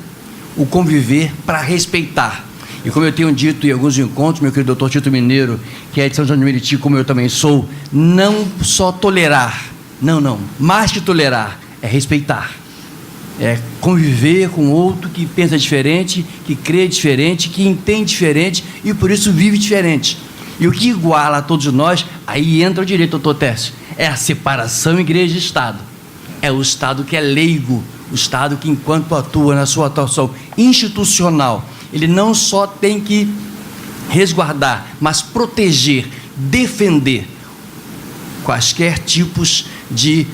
[SPEAKER 3] o conviver para respeitar. E como eu tenho dito em alguns encontros, meu querido doutor Tito Mineiro, que é de São João de Meriti, como eu também sou, não só tolerar, não, mais que tolerar, é respeitar. É conviver com outro que pensa diferente, que crê diferente, que entende diferente e por isso vive diferente. E o que iguala a todos nós, aí entra o direito, doutor Técio, é a separação igreja e Estado. É o Estado que é leigo, o Estado que, enquanto atua na sua atuação institucional, ele não só tem que resguardar, mas proteger, defender quaisquer tipos de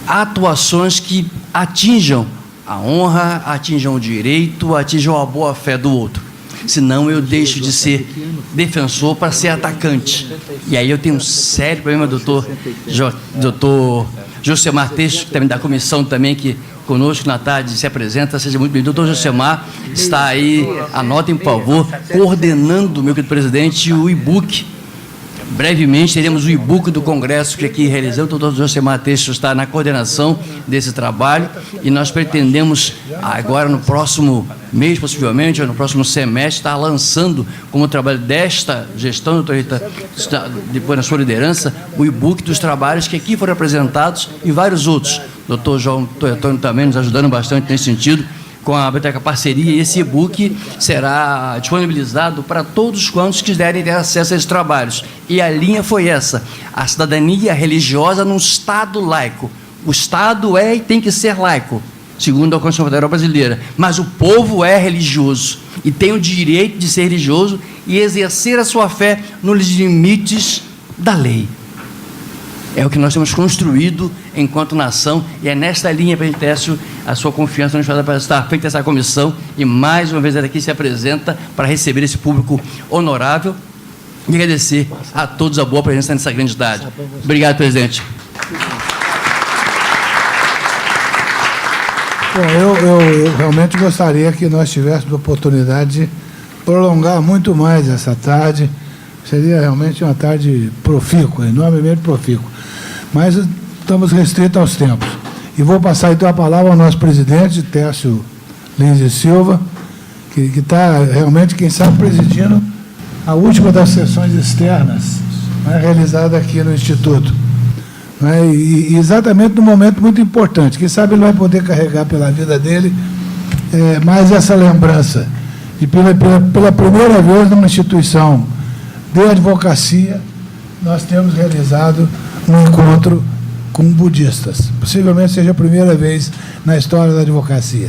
[SPEAKER 3] atuações que atinjam a honra, atinjam o direito, atinjam a boa-fé do outro. Senão eu deixo de ser defensor para ser atacante. E aí eu tenho um sério problema, doutor Josemar Teixeira, que também da comissão também, que conosco na tarde se apresenta, seja muito bem-vindo. Doutor Josemar está aí, anotem por favor, coordenando, meu querido presidente, o e-book. Brevemente teremos o e-book do Congresso que aqui realizamos. O doutor Josemar Teixeira está na coordenação desse trabalho e nós pretendemos agora no próximo mês, possivelmente, ou no próximo semestre, estar lançando como trabalho desta gestão, doutor Rita, depois na sua liderança, o e-book dos trabalhos que aqui foram apresentados e vários outros. Doutor João Antônio também nos ajudando bastante nesse sentido, com a Biblioteca Parceria, e esse e-book será disponibilizado para todos quantos quiserem ter acesso a esses trabalhos. E a linha foi essa: a cidadania religiosa num Estado laico. O Estado é e tem que ser laico, segundo a Constituição Federal Brasileira, mas o povo é religioso e tem o direito de ser religioso e exercer a sua fé nos limites da lei. É o que nós temos construído enquanto nação, e é nesta linha, presidente Técio, a sua confiança nos faz para estar feita essa comissão, e mais uma vez ela aqui se apresenta para receber esse público honorável e agradecer a todos a boa presença nessa grande cidade. Obrigado, presidente.
[SPEAKER 2] Bom, eu realmente gostaria que nós tivéssemos a oportunidade de prolongar muito mais essa tarde. Seria realmente uma tarde profícua, enormemente profícua. Mas estamos restritos aos tempos. E vou passar então a palavra ao nosso presidente, Técio Lins e Silva, que está realmente, quem sabe, presidindo a última das sessões externas, né, realizada aqui no Instituto. Né, e exatamente num momento muito importante. Quem sabe ele vai poder carregar pela vida dele mais essa lembrança. E pela primeira vez numa instituição de advocacia, nós temos realizado um encontro com budistas. Possivelmente seja a primeira vez na história da advocacia.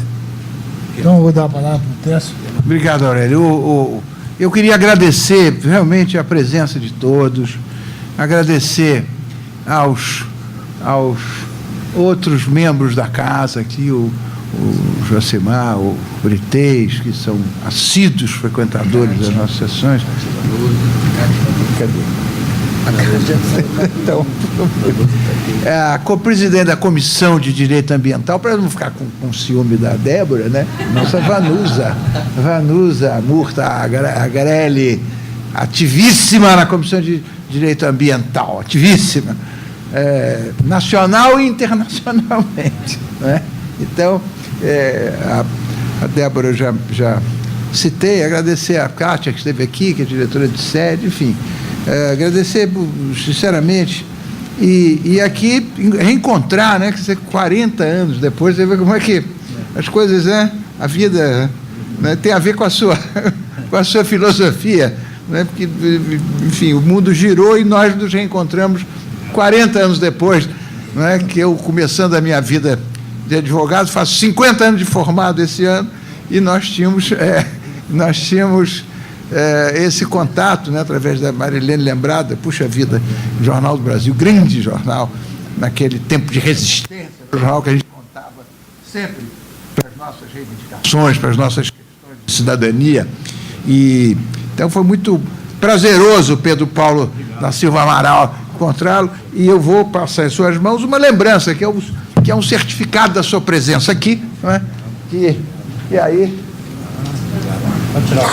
[SPEAKER 2] Então, eu vou dar a palavra para o Técio.
[SPEAKER 1] Obrigado, Aurélio. Eu queria agradecer realmente a presença de todos, agradecer aos outros membros da casa aqui, o Josemar, o Britês, que são assíduos frequentadores das nossas sessões. Cadê? Então, a co-presidente da Comissão de Direito Ambiental, para não ficar com ciúme da Débora, né? Nossa Vanusa Murta Agrelli, ativíssima na Comissão de Direito Ambiental, ativíssima, nacional e internacionalmente, né? Então, a Débora eu já citei, agradecer a Kátia, que esteve aqui, que é diretora de sede, enfim, agradecer sinceramente, e aqui reencontrar, né, que 40 anos depois, você vê como é que as coisas, né, a vida, né, tem a ver com a sua filosofia, né, porque, enfim, o mundo girou e nós nos reencontramos 40 anos depois, né, que eu, começando a minha vida de advogado, faço 50 anos de formado esse ano, e nós tínhamos esse contato, né, através da Marilene Lembrada, puxa vida, Jornal do Brasil, grande jornal, naquele tempo de resistência, o jornal que a gente contava sempre para as nossas reivindicações, para as nossas questões de cidadania, e então foi muito prazeroso, Pedro Paulo da Silva Amaral, encontrá-lo, e eu vou passar em suas mãos uma lembrança, que é um certificado da sua presença aqui, não é? E aí, vou tirar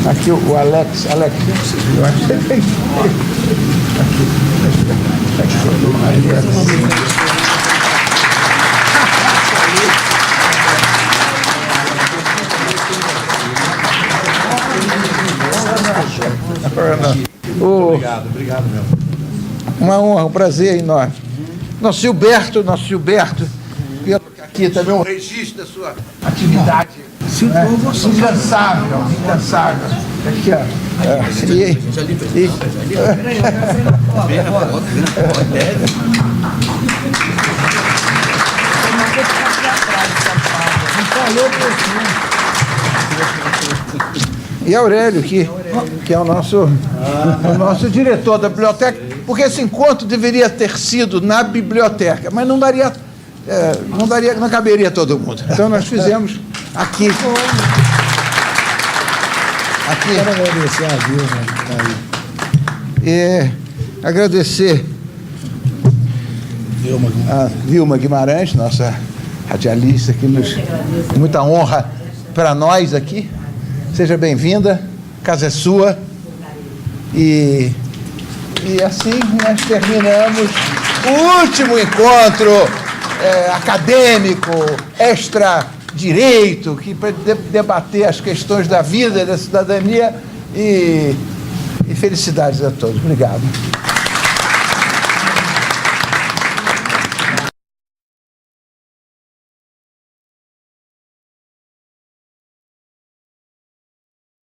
[SPEAKER 1] aqui o Alex, eu acho que você tem
[SPEAKER 8] Obrigado mesmo.
[SPEAKER 1] uma honra, um prazer enorme. Nosso Gilberto, aqui também um registro da sua atividade, né? Incansável. Aqui, E Aurélio, que é o nosso diretor da biblioteca, porque esse encontro deveria ter sido na biblioteca, mas não caberia todo mundo. Então nós fizemos aqui.
[SPEAKER 2] Quero agradecer a Vilma.
[SPEAKER 1] Agradecer a Vilma Guimarães, nossa radialista, que muita honra para nós aqui. Seja bem-vinda, casa é sua. E assim nós terminamos o último encontro acadêmico, extra-direito, para debater as questões da vida, da cidadania, e felicidades a todos. Obrigado.